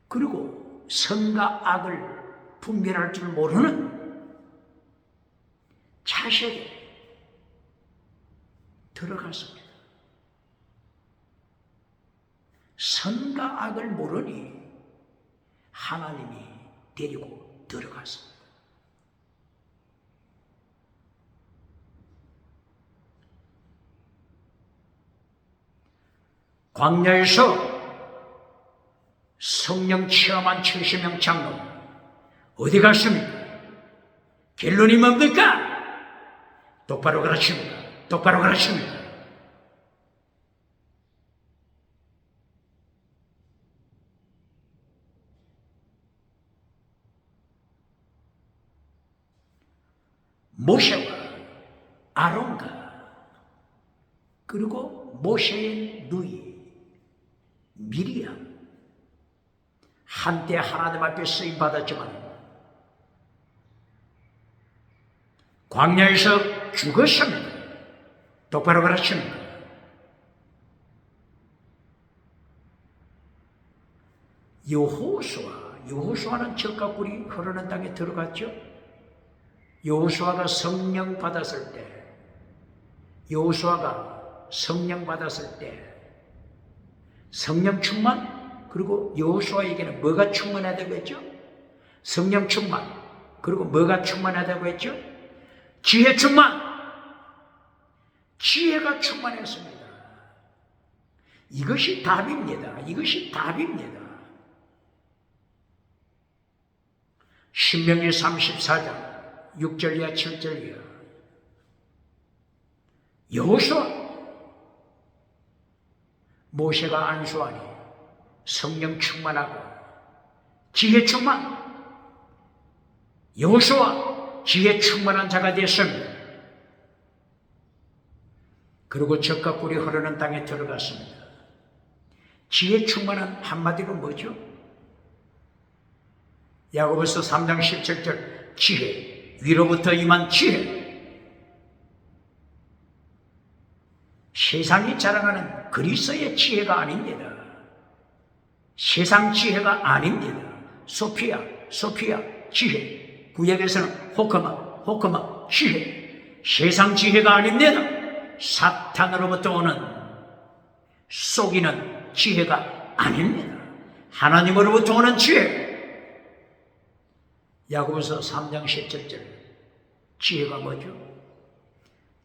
그리고 선과 악을 분별할 줄 모르는 자식에게 들어갔습니다. 선과 악을 모르니 하나님이 데리고 들어갔습니다. 광야에서 성령 체험한 70명 장로 어디 갔습니까? 결론이 뭡니까? 똑바로 가르칩니다. 똑바로 가르칩니다. 모세와 아론과 그리고 모세의 누이 미리암 한때 하나님 앞에 쓰임 받았지만 광야에서 죽었습니다. 똑바로 가르칩니다. 여호수아는 젖과 꿀이 흐르는 땅에 들어갔죠. 여호수아가 성령 받았을 때 성령 충만 그리고 여호수아에게는 뭐가 충만하다고 했죠? 성령 충만 그리고 뭐가 충만하다고 했죠? 지혜 충만. 지혜가 충만했습니다. 이것이 답입니다. 이것이 답입니다. 신명기 34장 6절이야 7절이야. 여호수아 모세가 안수하니 성령 충만하고 지혜 충만. 여호수아 지혜 충만한 자가 되었습니다. 그리고 젖과 꿀이 흐르는 땅에 들어갔습니다. 지혜 충만한 한마디로 뭐죠? 야고보서 3장 17절 지혜 위로부터 임한 지혜. 세상이 자랑하는 그리스도의 지혜가 아닙니다. 세상 지혜가 아닙니다. 소피아 지혜. 구약에서는 호커마 지혜. 세상 지혜가 아닙니다. 사탄으로부터 오는 속이는 지혜가 아닙니다. 하나님으로부터 오는 지혜. 야고보서 3장 17절 지혜가 뭐죠?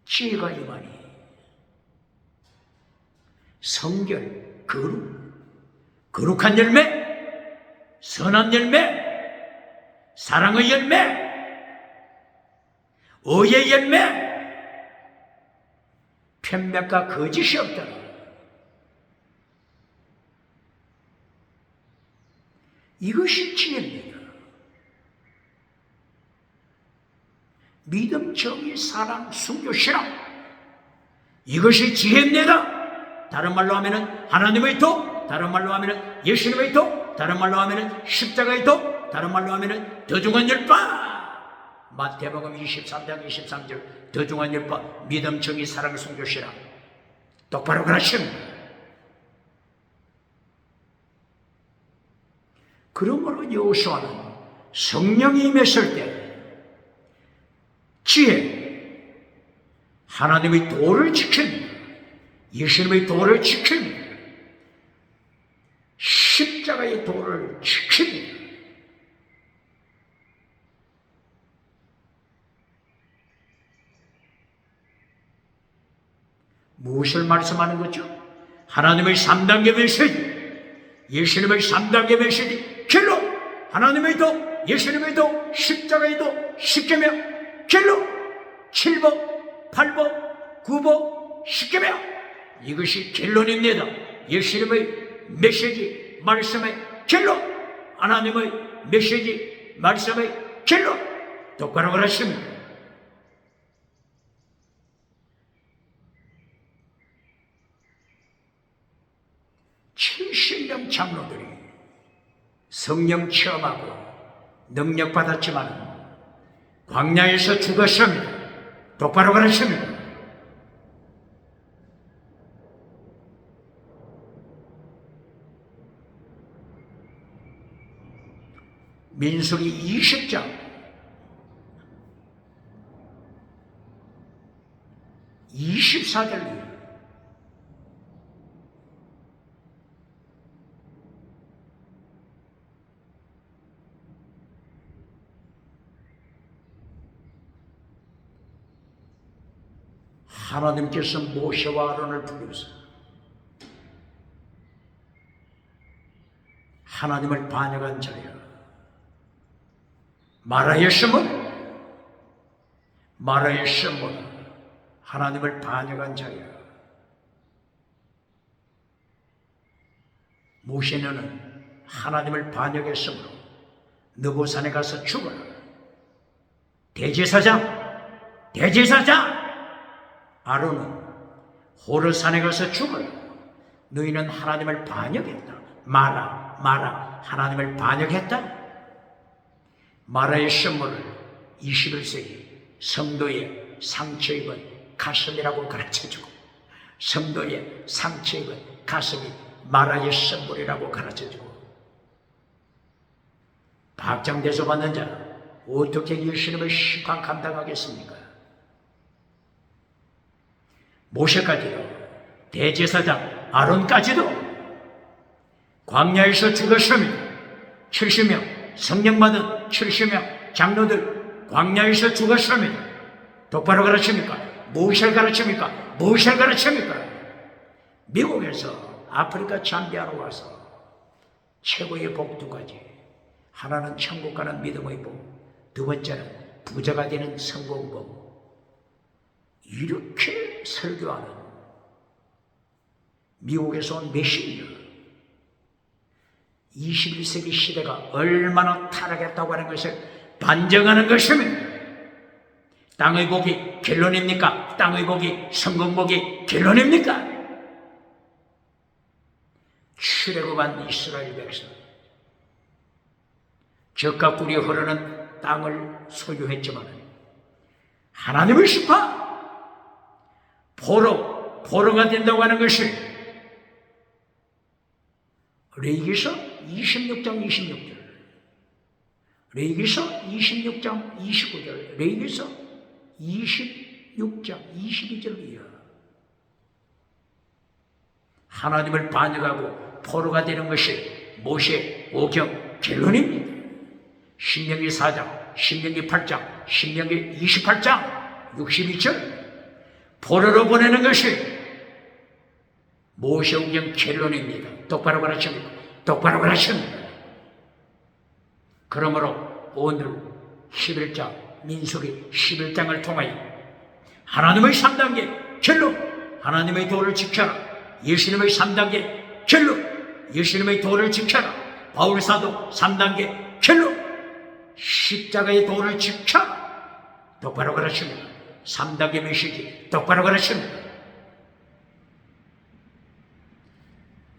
지혜가 이만이 성결, 거룩한 열매, 선한 열매, 사랑의 열매, 의의 열매, 편명과 거짓이 없다. 이것이 지혜입니다. 믿음, 정의, 사랑, 순교, 신앙, 이것이 지혜입니다. 다른 말로 하면은 하나님의 도, 다른 말로 하면은 예수님의 도, 다른 말로 하면은 십자가의 도, 다른 말로 하면은 더 중한 율법. 마태복음 23장 23절 더 중한 율법, 믿음, 정의, 사랑, 순교, 신앙. 똑바로 가르칩니다. 그러므로 여호수아는 성령이 임했을 때 지혜, 하나님의 도를 지킵니다. 예수님의 도를 지킵니다. 십자가의 도를 지킵니다. 무엇을 말씀하는 거죠? 하나님의 3단계 메시지, 예수님의 3단계 메시지 킬로, 하나님의 도, 예수님의 도, 십자가의 도, 십계명 킬로, 7법, 8법, 9법, 십계명, 이것이 결론입니다. 예수님의 메시지 말씀의 결론, 하나님의 메시지 말씀의 결론. 똑바로 그러십니다. (70명) 장로들이 성령 체험하고 능력 받았지만 광야에서 죽었습니다. 똑바로 그러십니다. 민수기 20장 24절 하나님께서 모세와 아론을 부르셔서 하나님을 반역한 자야, 마라의 선물, 마라의 선물, 하나님을 반역한 자야. 모세는 하나님을 반역했으므로 느보산에 가서 죽어라. 대제사장 아론은 호르산에 가서 죽어라. 너희는 하나님을 반역했다. 마라 하나님을 반역했다. 마라의 선물을 21세기 성도의 상처 입은 가슴이라고 가르쳐주고, 성도의 상처 입은 가슴이 마라의 선물이라고 가르쳐주고, 박장대소 받는 자는 어떻게 예수님의 시간 감당하겠습니까? 모세까지도, 대제사장 아론까지도 광야에서 죽었습니다. 70명 성령 받은 70명 장로들 광야에서 죽었습니다. 똑바로 가르칩니까? 무엇을 가르칩니까? 무엇을 가르칩니까? 미국에서 아프리카 잠비아로 와서 최고의 복 두 가지, 하나는 천국 가는 믿음의 복, 두 번째는 부자가 되는 성공복. 이렇게 설교하는 미국에서 온 메시지를 21세기 시대가 얼마나 타락했다고 하는 것을 반증하는 것입니다. 땅의 복이 결론입니까? 땅의 복이 성공복이 결론입니까? 출애굽한 이스라엘 백성, 젖과 꿀이 흐르는 땅을 소유했지만 하나님의 심판, 포로가 된다고 하는 것이 레위기서 26장 26절, 레위기서 26장 29절, 레위기서 26장 22절이야. 하나님을 반역하고 포로가 되는 것이 모세 오경 결론입니다. 신명기 4장, 신명기 8장, 신명기 28장 62절, 포로로 보내는 것이 모세오경 결론입니다. 똑바로 가르칩니다. 똑바로 가르칩니다. 그러므로 오늘 11장, 민수기 11장을 통하여 하나님의 3단계 결론, 하나님의 도를 지켜라. 예수님의 3단계 결론, 예수님의 도를 지켜라. 바울사도 3단계 결론, 십자가의 도를 지켜라. 똑바로 가르칩니다. 3단계 메시지 똑바로 가르칩니다.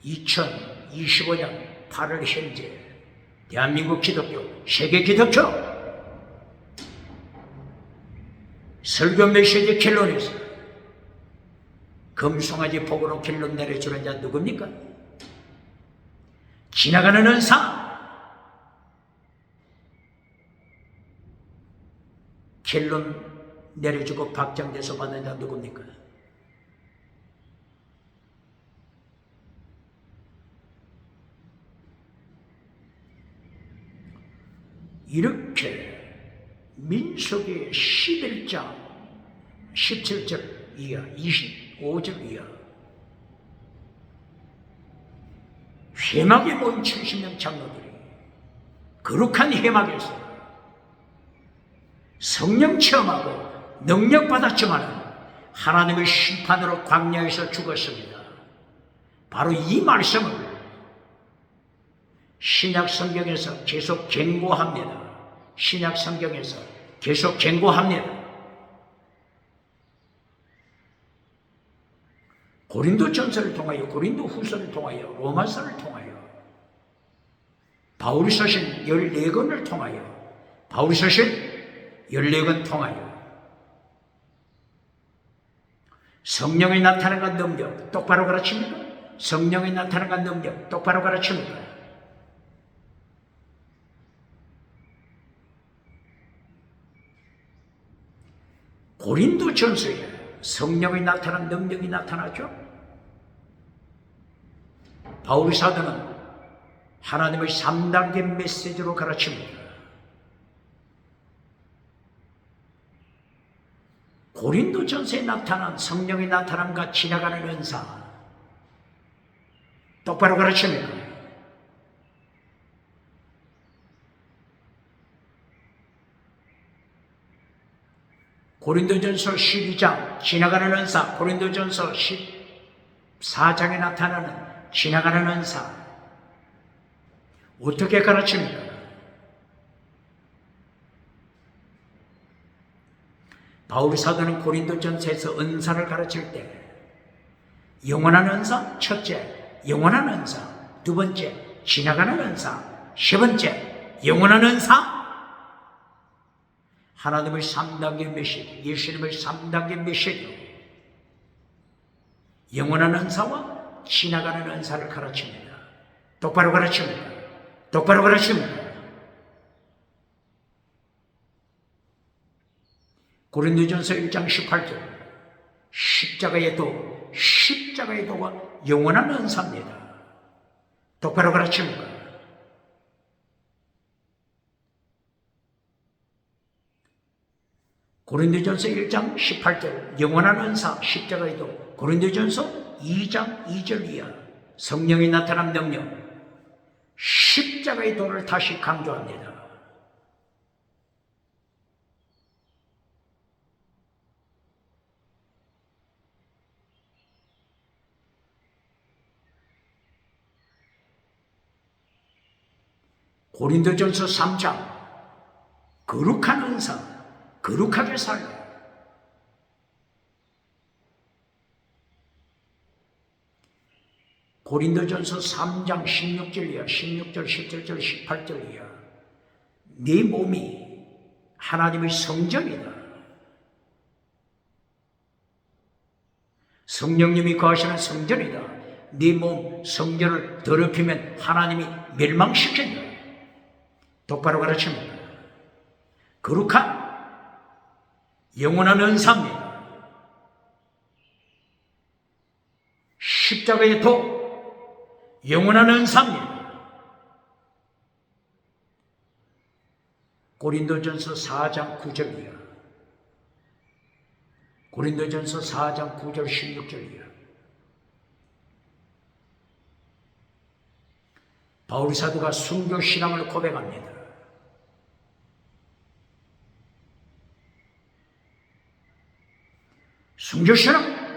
2025년 8월 현재 대한민국 기독교, 세계 기독교 설교 메시지 결론에서 금송아지 복으로 결론 내려주는 자 누굽니까? 지나가는 은사, 결론 내려주고 박장돼서 받는 자 누굽니까? 이렇게 민수기 11장 17절 이하 25절 이하 회막에 모인 70명 장로들이 거룩한 회막에서 성령 체험하고 능력 받았지만 하나님의 심판으로 광야에서 죽었습니다. 바로 이 말씀을 신약 성경에서 계속 경고합니다. 신약 성경에서 계속 경고합니다. 고린도전서를 통하여, 고린도후서를 통하여, 로마서를 통하여, 바울이 쓰신 14권을 통하여, 바울이 쓰신 14권 통하여 성령이 나타나는 능력 똑바로 가르칩니까? 성령이 나타나는 능력 똑바로 가르칩니까? 고린도전서에 성령이 나타난 능력이 나타나죠. 바울 사도는 하나님의 3단계 메시지로 가르칩니다. 고린도전서에 나타난 성령이 나타남과 지나가는 은사 똑바로 가르칩니다. 고린도전서 12장 지나가는 은사, 고린도전서 14장에 나타나는 지나가는 은사 어떻게 가르칩니까? 바울 사도는 고린도전서에서 은사를 가르칠 때 영원한 은사, 첫째 영원한 은사, 두 번째 지나가는 은사, 세 번째 영원한 은사, 하나님의 3단계 메시지, 예수님의 3단계 메시지로 영원한 은사와 지나가는 은사를 가르칩니다. 똑바로 가르칩니다. 똑바로 가르칩니다. 고린도전서 1장 18절 십자가의 도가 영원한 은사입니다. 똑바로 가르칩니다. 고린도전서 1장 18절 영원한 은사 십자가의 도, 고린도전서 2장 2절 이하 성령이 나타난 능력 십자가의 도를 다시 강조합니다. 고린도전서 3장 거룩한 은사, 거룩하게 살라. 고린도전서 3장 16절 이하, 16절, 17절, 18절 이하 네 몸이 하나님의 성전이다. 성령님이 거하시는 성전이다. 네 몸 성전을 더럽히면 하나님이 멸망시킨다. 똑바로 가르칩니다. 거룩한 영원한 은사입니다. 십자가의 도 영원한 은사입니다. 고린도전서 4장 9절 이하, 고린도전서 4장 9절 16절 이하 바울 사도가 순교 신앙을 고백합니다. 순교신앙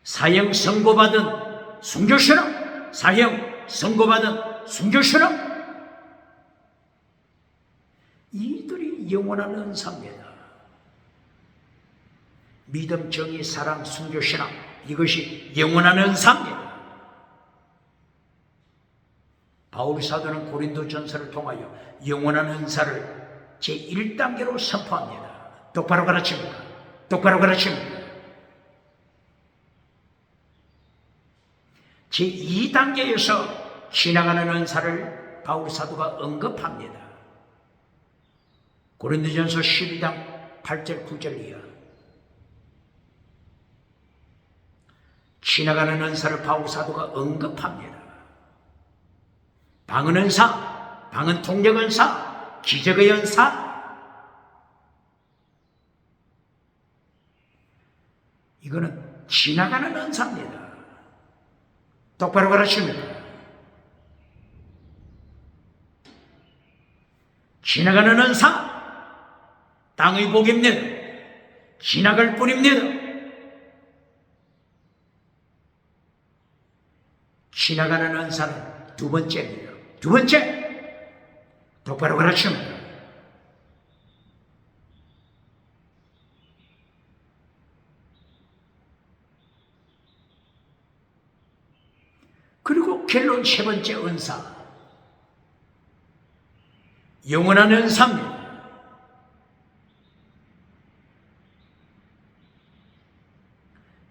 사형 선고받은 순교신앙, 사형 선고받은 순교신앙 이들이 영원한 은사입니다. 믿음, 정의, 사랑, 순교신앙 이것이 영원한 은사입니다. 바울 사도는 고린도전서를 통하여 영원한 은사를 제1단계로 선포합니다. 똑바로 가르칩니다. 똑바로 가르칩니다. 제2단계에서 지나가는 은사를 바울 사도가 언급합니다. 고린도전서 12장 8절 9절 이하 지나가는 은사를 바울 사도가 언급합니다. 방언 은사, 방언 통역 은사, 기적의 은사 이거는 지나가는 은사입니다. 똑바로 가르칩니다. 지나가는 은사, 땅의 복입니다. 지나갈 뿐입니다. 지나가는 은사는 두 번째입니다. 두 번째, 똑바로 가르칩니다. 그리고 결론 세 번째 은사, 영원한 은사입니다.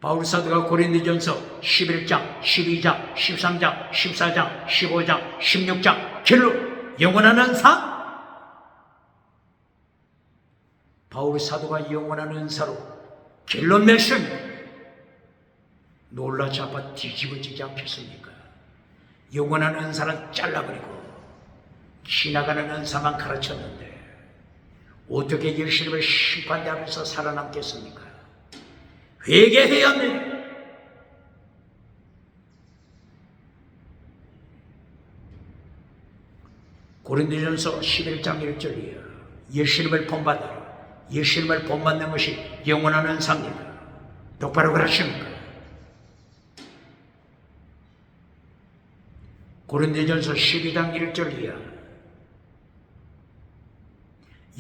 바울 사도가 고린도전서 11장, 12장, 13장, 14장, 15장, 16장 결론 영원한 은사. 바울 사도가 영원한 은사로 결론 맺습니다. 놀라 잡아 뒤집어지지 않겠습니까? 영원한 은사는 잘라버리고 지나가는 은사만 가르쳤는데 어떻게 예수님의 심판대 앞에서 살아남겠습니까? 회개해야 합니다. 고린도전서 11장 1절이에요. 예수님을 본받아라. 예수님을 본받는 것이 영원한 은사입니다. 똑바로 가르칩니까? 고린도전서 12장 1절이야.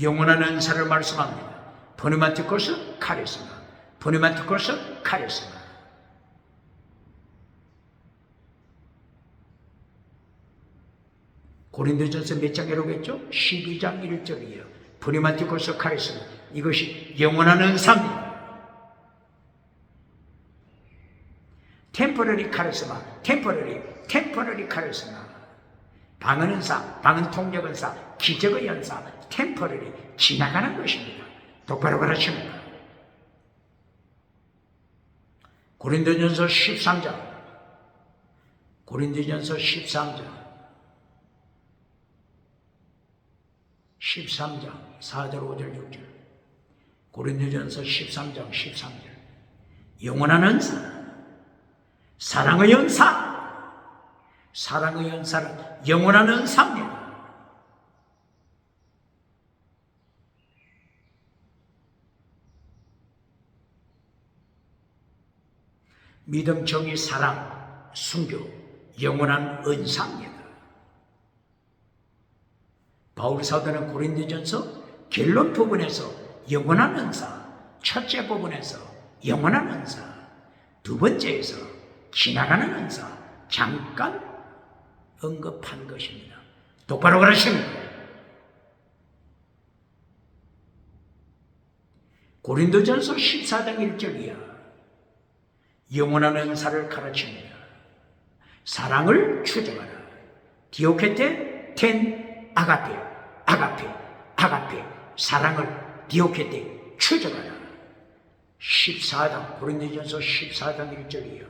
영원한 은사를 말씀합니다. 포네마티코스 카리스마, 포네마티코스 카리스마. 고린도전서 몇 장이라고 했죠? 12장 1절이에요. 포네마티코스 카리스마. 이것이 영원한 은사입니다. 템포러리 카리스마, 템포러리 카리스마. 방언 은사, 방언 통역 은사, 기적의 연사, 템포러리 지나가는 것입니다. 똑바로 가르칩니다. 고린도전서 13장, 고린도전서 13장 4절 5절 6절 고린도전서 13장 13절 영원한 은사, 사랑의 은사, 사랑의 은사는 영원한 은사입니다. 믿음, 정의, 사랑, 순교, 영원한 은사입니다. 바울 사도는 고린도전서 결론 부분에서 영원한 은사, 첫째 부분에서 영원한 은사, 두 번째에서 지나가는 은사 잠깐 언급한 것입니다. 똑바로 가르칩니다. 고린도전서 14장 1절이야. 영원한 은사를 가르칩니다. 사랑을 추정하라. 디오케테 텐 아가페, 아가페, 아가페. 사랑을 디오케테 추정하라. 14장 고린도전서 14장 1절이요.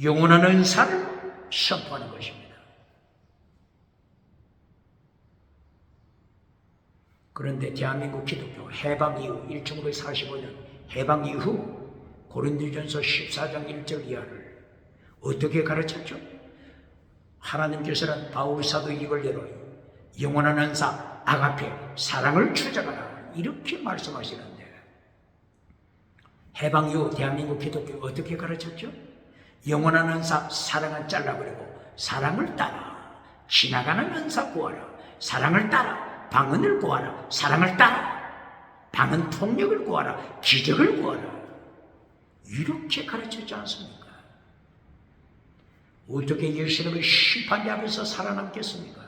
영원한 은사를 선포하는 것입니다. 그런데 대한민국 기독교 해방 이후 1945년 해방 이후 고린도전서 14장 1절 이하를 어떻게 가르쳤죠? 하나님께서는 바울 사도 이걸대로 영원한 은사 아가페 사랑을 추정하라 이렇게 말씀하시는데 해방 이후 대한민국 기독교 어떻게 가르쳤죠? 영원한 은사 사랑은 잘라버리고 사랑을 따라 지나가는 은사 구하라. 사랑을 따라 방언을 구하라. 사랑을 따라 방언 통역을 구하라. 기적을 구하라. 이렇게 가르쳤지 않습니까? 어떻게 예수님의 심판대 앞에서 살아남겠습니까?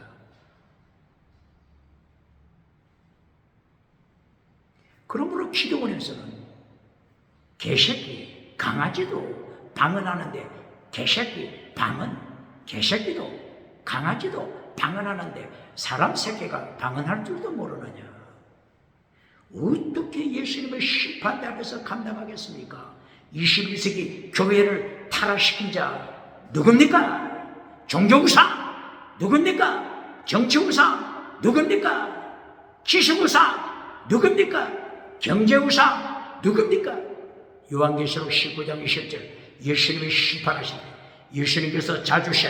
그러므로 기도원에서는 개새끼, 강아지도 방언하는데 개새끼, 방언, 개새끼도 강아지도 방언하는데 사람 새끼가 방언할 줄도 모르느냐? 어떻게 예수님의 심판대 앞에서 감당하겠습니까? 21세기 교회를 타락시킨 자 누굽니까? 종교우사 누굽니까? 정치우사 누굽니까? 지식우사 누굽니까? 경제우사 누굽니까? 요한계시록 19장 20절 예수님이 심판하실 때 예수님께서 자주셔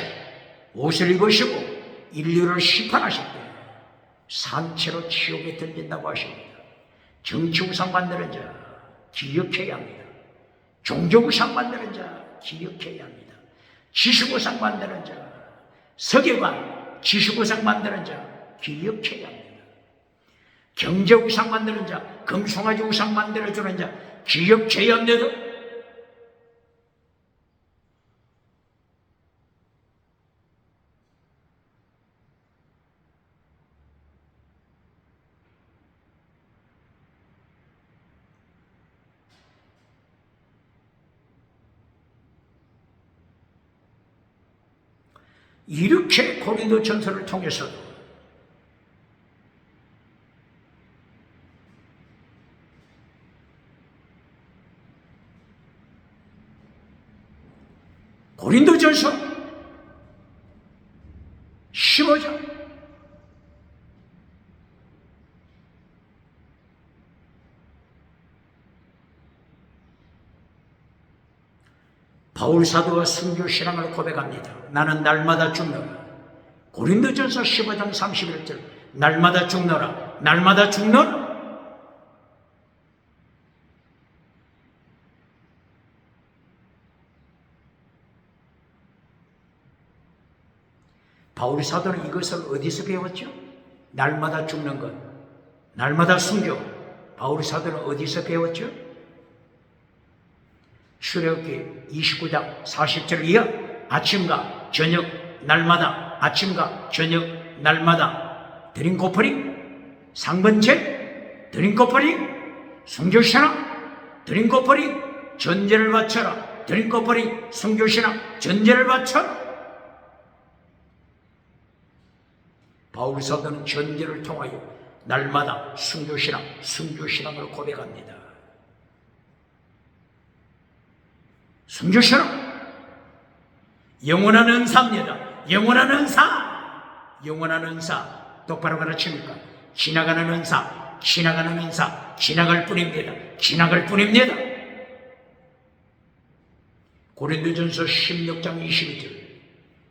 옷을 입으시고 인류를 심판하실 때 산채로 지옥에 던진다고 하십니다. 정치우상 만드는 자 기억해야 합니다. 종교우상 만드는 자 기억해야 합니다. 지식우상 만드는 자, 석유관 지식우상 만드는 자 기억해야 합니다. 경제우상 만드는 자, 금송아지 우상 만들어주는 자 기억해야 합니다. 이렇게 고린도전서를 통해서 고린도전서 15장 바울 사도가 순교 신앙을 고백합니다. 나는 날마다 죽노라. 고린도전서 15장 31절 날마다 죽노라. 날마다 죽노라. 바울 사도는 이것을 어디서 배웠죠? 날마다 죽는 것, 날마다 순교. 바울 사도는 어디서 배웠죠? 출애굽기 29장 40절 이하 아침과 저녁 날마다 아침과 저녁 날마다 드린 코퍼링 상번제 드린 코퍼링 순교신앙 드린 코퍼링 전제를 바쳐라. 드린 코퍼링 순교신앙 전제를 바쳐라. 바울 사도는 전제를 통하여 날마다 순교신앙을 고백합니다. 순교신앙 영원한 은사입니다. 영원한 은사. 영원한 은사 똑바로 가르칩니까? 지나가는 은사, 지나가는 은사, 지나갈 뿐입니다. 지나갈 뿐입니다. 고린도전서 16장 22절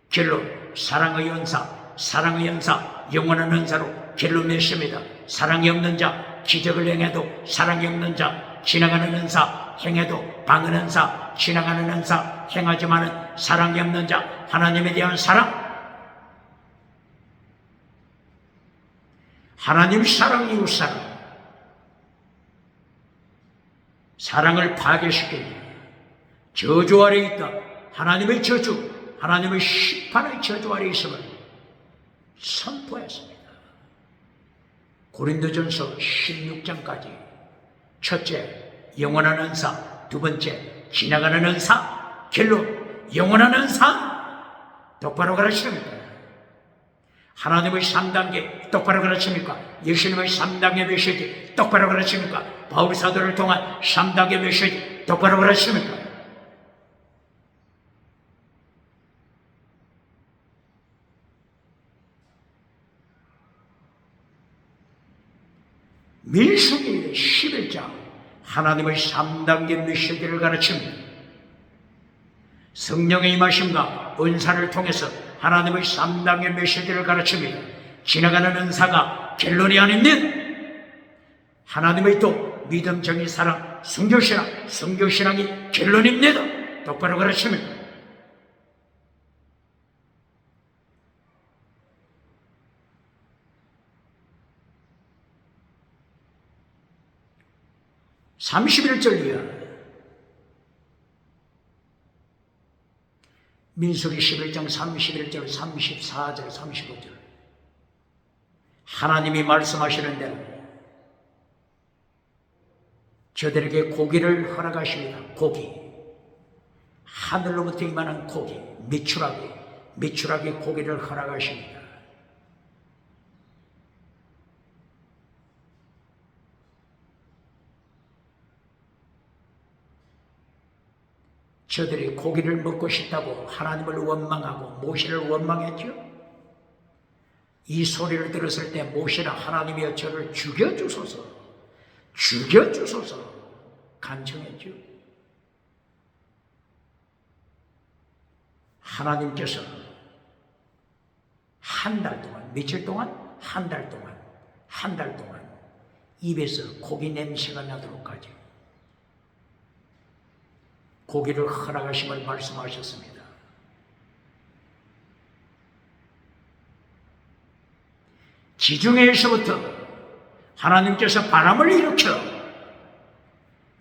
결론 사랑의 은사, 사랑의 은사, 영원한 은사로 결론 맺습니다. 사랑이 없는 자 기적을 행해도 사랑이 없는 자 지나가는 은사 행해도 방은 은사 지나가는 은사 행하지만은 사랑이 없는 자 하나님에 대한 사랑 하나님 사랑 이웃 사랑 사랑을 파괴시킵니다. 저주 아래 있다. 하나님의 저주 하나님의 심판의 저주 아래 있음을 선포했습니다. 고린도전서 16장까지 첫째 영원한 은사, 두 번째 지나가는 은사, 결론 영원한 은사 똑바로 가르칩니까? 하나님의 3단계 똑바로 가르칩니까? 예수님의 3단계 메시지 똑바로 가르칩니까? 바울 사도를 통한 3단계 메시지 똑바로 가르칩니까? 민수기 11장 하나님의 3단계 메시지를 가르칩니다. 성령의 임하심과 은사를 통해서 하나님의 3단계 메시지를 가르칩니다. 지나가는 은사가 결론이 아닙니다. 하나님의 도, 믿음, 정의, 사랑, 순교신앙, 순교신앙이 결론입니다. 똑바로 가르칩니다. (31절) 이하 민수기 11장 31절, 34절, 35절 하나님이 말씀하시는 대로 저들에게 고기를 허락하십니다. 고기 하늘로부터 임하는 고기 미추라기 고기를 허락하십니다. 저들이 고기를 먹고 싶다고 하나님을 원망하고 모세를 원망했죠. 이 소리를 들었을 때 모세는 하나님이여 저를 죽여주소서 간청했죠. 하나님께서 한 달 동안, 며칠 동안? 한 달 동안 입에서 고기 냄새가 나도록 하죠. 고기를 허락하심을 말씀하셨습니다. 지중해에서부터 하나님께서 바람을 일으켜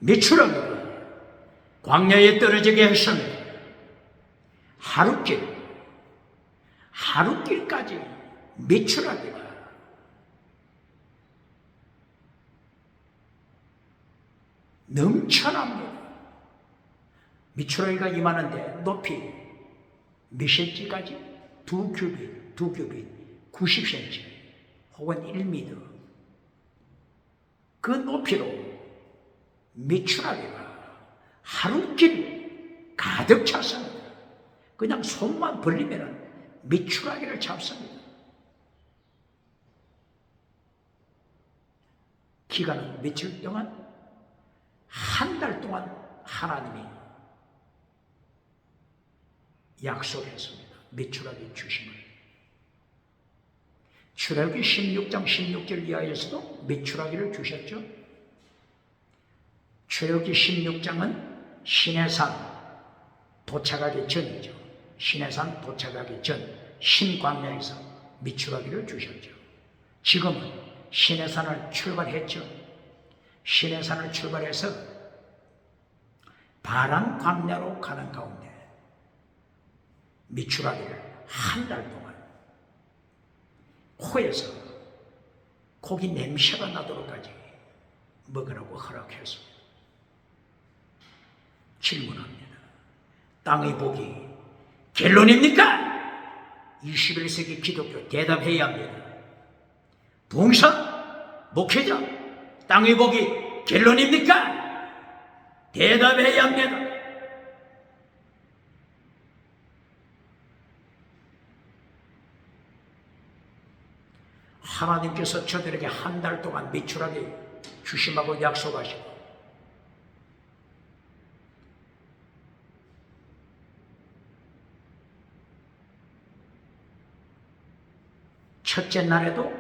메추라기가 광야에 떨어지게 하셨습니다. 하루길까지 메추라기가 넘쳐납니다. 메추라기가 이만한데 높이 몇 cm까지? 2규빗, 90cm 혹은 1m. 그 높이로 메추라기가 하루길 가득 찼습니다. 그냥 손만 벌리면 메추라기를 잡습니다. 기간은 며칠 동안? 한 달 동안 하나님이 약속했습니다. 메추라기 주심을. 출애굽기 16장 16절 이하에서도 메추라기를 주셨죠. 출애굽기 16장은 시내산 도착하기 전이죠. 시내산 도착하기 전 신광야에서 메추라기를 주셨죠. 지금은 시내산을 출발했죠. 시내산을 출발해서 바람 광야로 가는 가운데 메추라기를 한 달 동안 코에서 고기 냄새가 나도록까지 먹으라고 허락했습니다. 질문합니다. 땅의 복이 결론입니까? 21세기 기독교 대답해야 합니다. 부흥사, 목회자, 땅의 복이 결론입니까? 대답해야 합니다. 하나님께서 저들에게 한 달 동안 메추라기 주심하고 약속하시고 첫째 날에도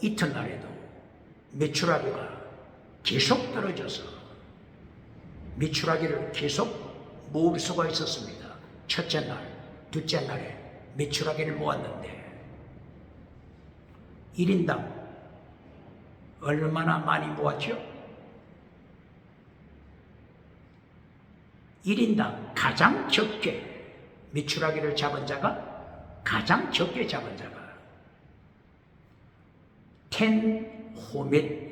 이튿날에도 메추라기가 계속 떨어져서 메추라기를 계속 모을 수가 있었습니다. 첫째 날, 둘째 날에 메추라기를 모았는데 1인당 얼마나 많이 모았죠? 1인당 가장 적게 메추라기를 잡은 자가 가장 적게 잡은 자가 10호밀,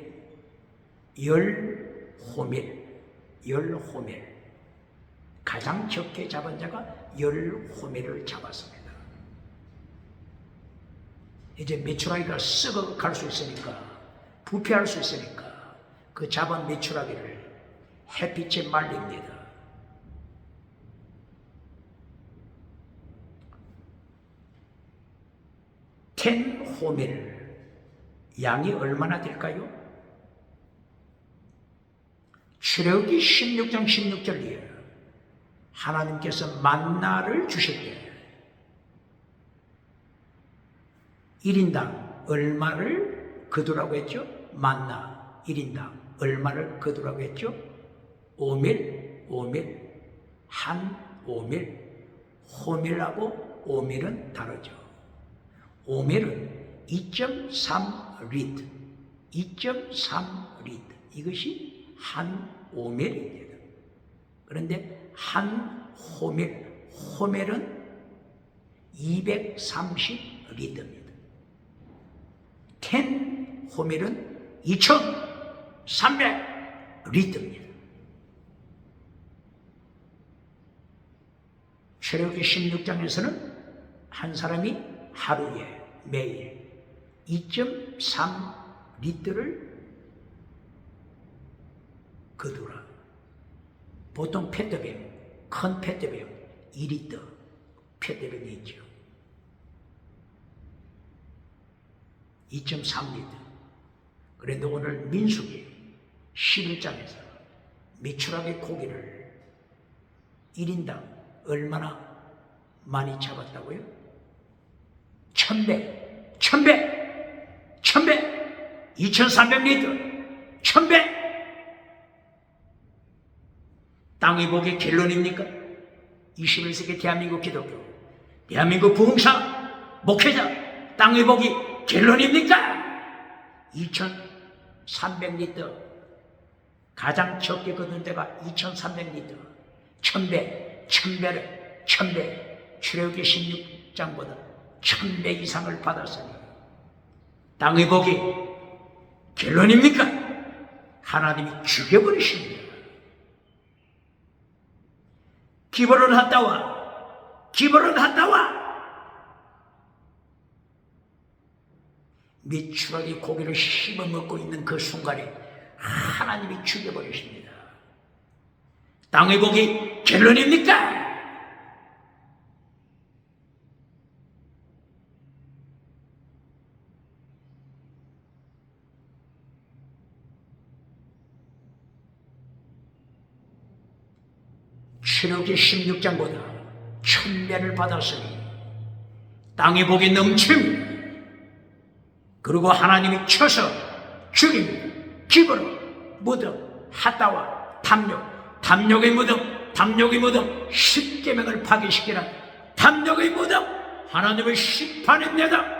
10호밀 가장 적게 잡은 자가 10호밀을 잡았습니다. 이제 메추라기가 썩어갈 수 있으니까 부패할 수 있으니까 그 잡은 메추라기를 햇빛에 말립니다. 텐호밀 양이 얼마나 될까요? 출애굽기 16장 16절이에요. 하나님께서 만나를 주실 때 1인당 얼마를 거두라고 했죠? 만나 1인당 얼마를 거두라고 했죠? 5밀 한 5밀 호밀하고 5밀은 다르죠. 5밀은 2.3리터 이것이 한 5밀입니다. 그런데 한 호밀은 230리터입니다. 10호밀은 2300리터입니다. 출애굽기 16장에서는 한 사람이 하루에 매일 2.3리터를 거두라. 보통 페트병, 큰 페트병 2리터 페트병이 있죠. 2.3리터. 그런데 오늘 민수기 11장에서 메추라기 고기를 1인당 얼마나 많이 잡았다고요? 1000배, 1000배, 1000배, 2300리터, 1000배. 땅의 복이 결론입니까? 21세기 대한민국 기독교, 대한민국 부흥사, 목회자, 땅의 복이 결론입니까? 2300리터, 가장 적게 거둔 데가 2300리터, 1000배, 1000배를, 1000배, 출애굽기 16장보다 1000배 이상을 받았으니 땅의 복이 결론입니까? 하나님이 죽여버리십니다. 기벌은 하다와, 기벌은 하다와. 미추라기 고기를 씹어 먹고 있는 그 순간에 하나님이 죽여버리십니다. 땅의 복이 결론입니까? 출애굽기 16장보다 1000배를 받았으니 땅의 복이 넘칩니다. 그리고 하나님이 쳐서 죽입니다. 기브로, 무덤, 핫다와, 탐욕, 탐욕의 무덤, 탐욕의 무덤, 십계명을 파괴시키는 탐욕의 무덤, 하나님의 심판입니다.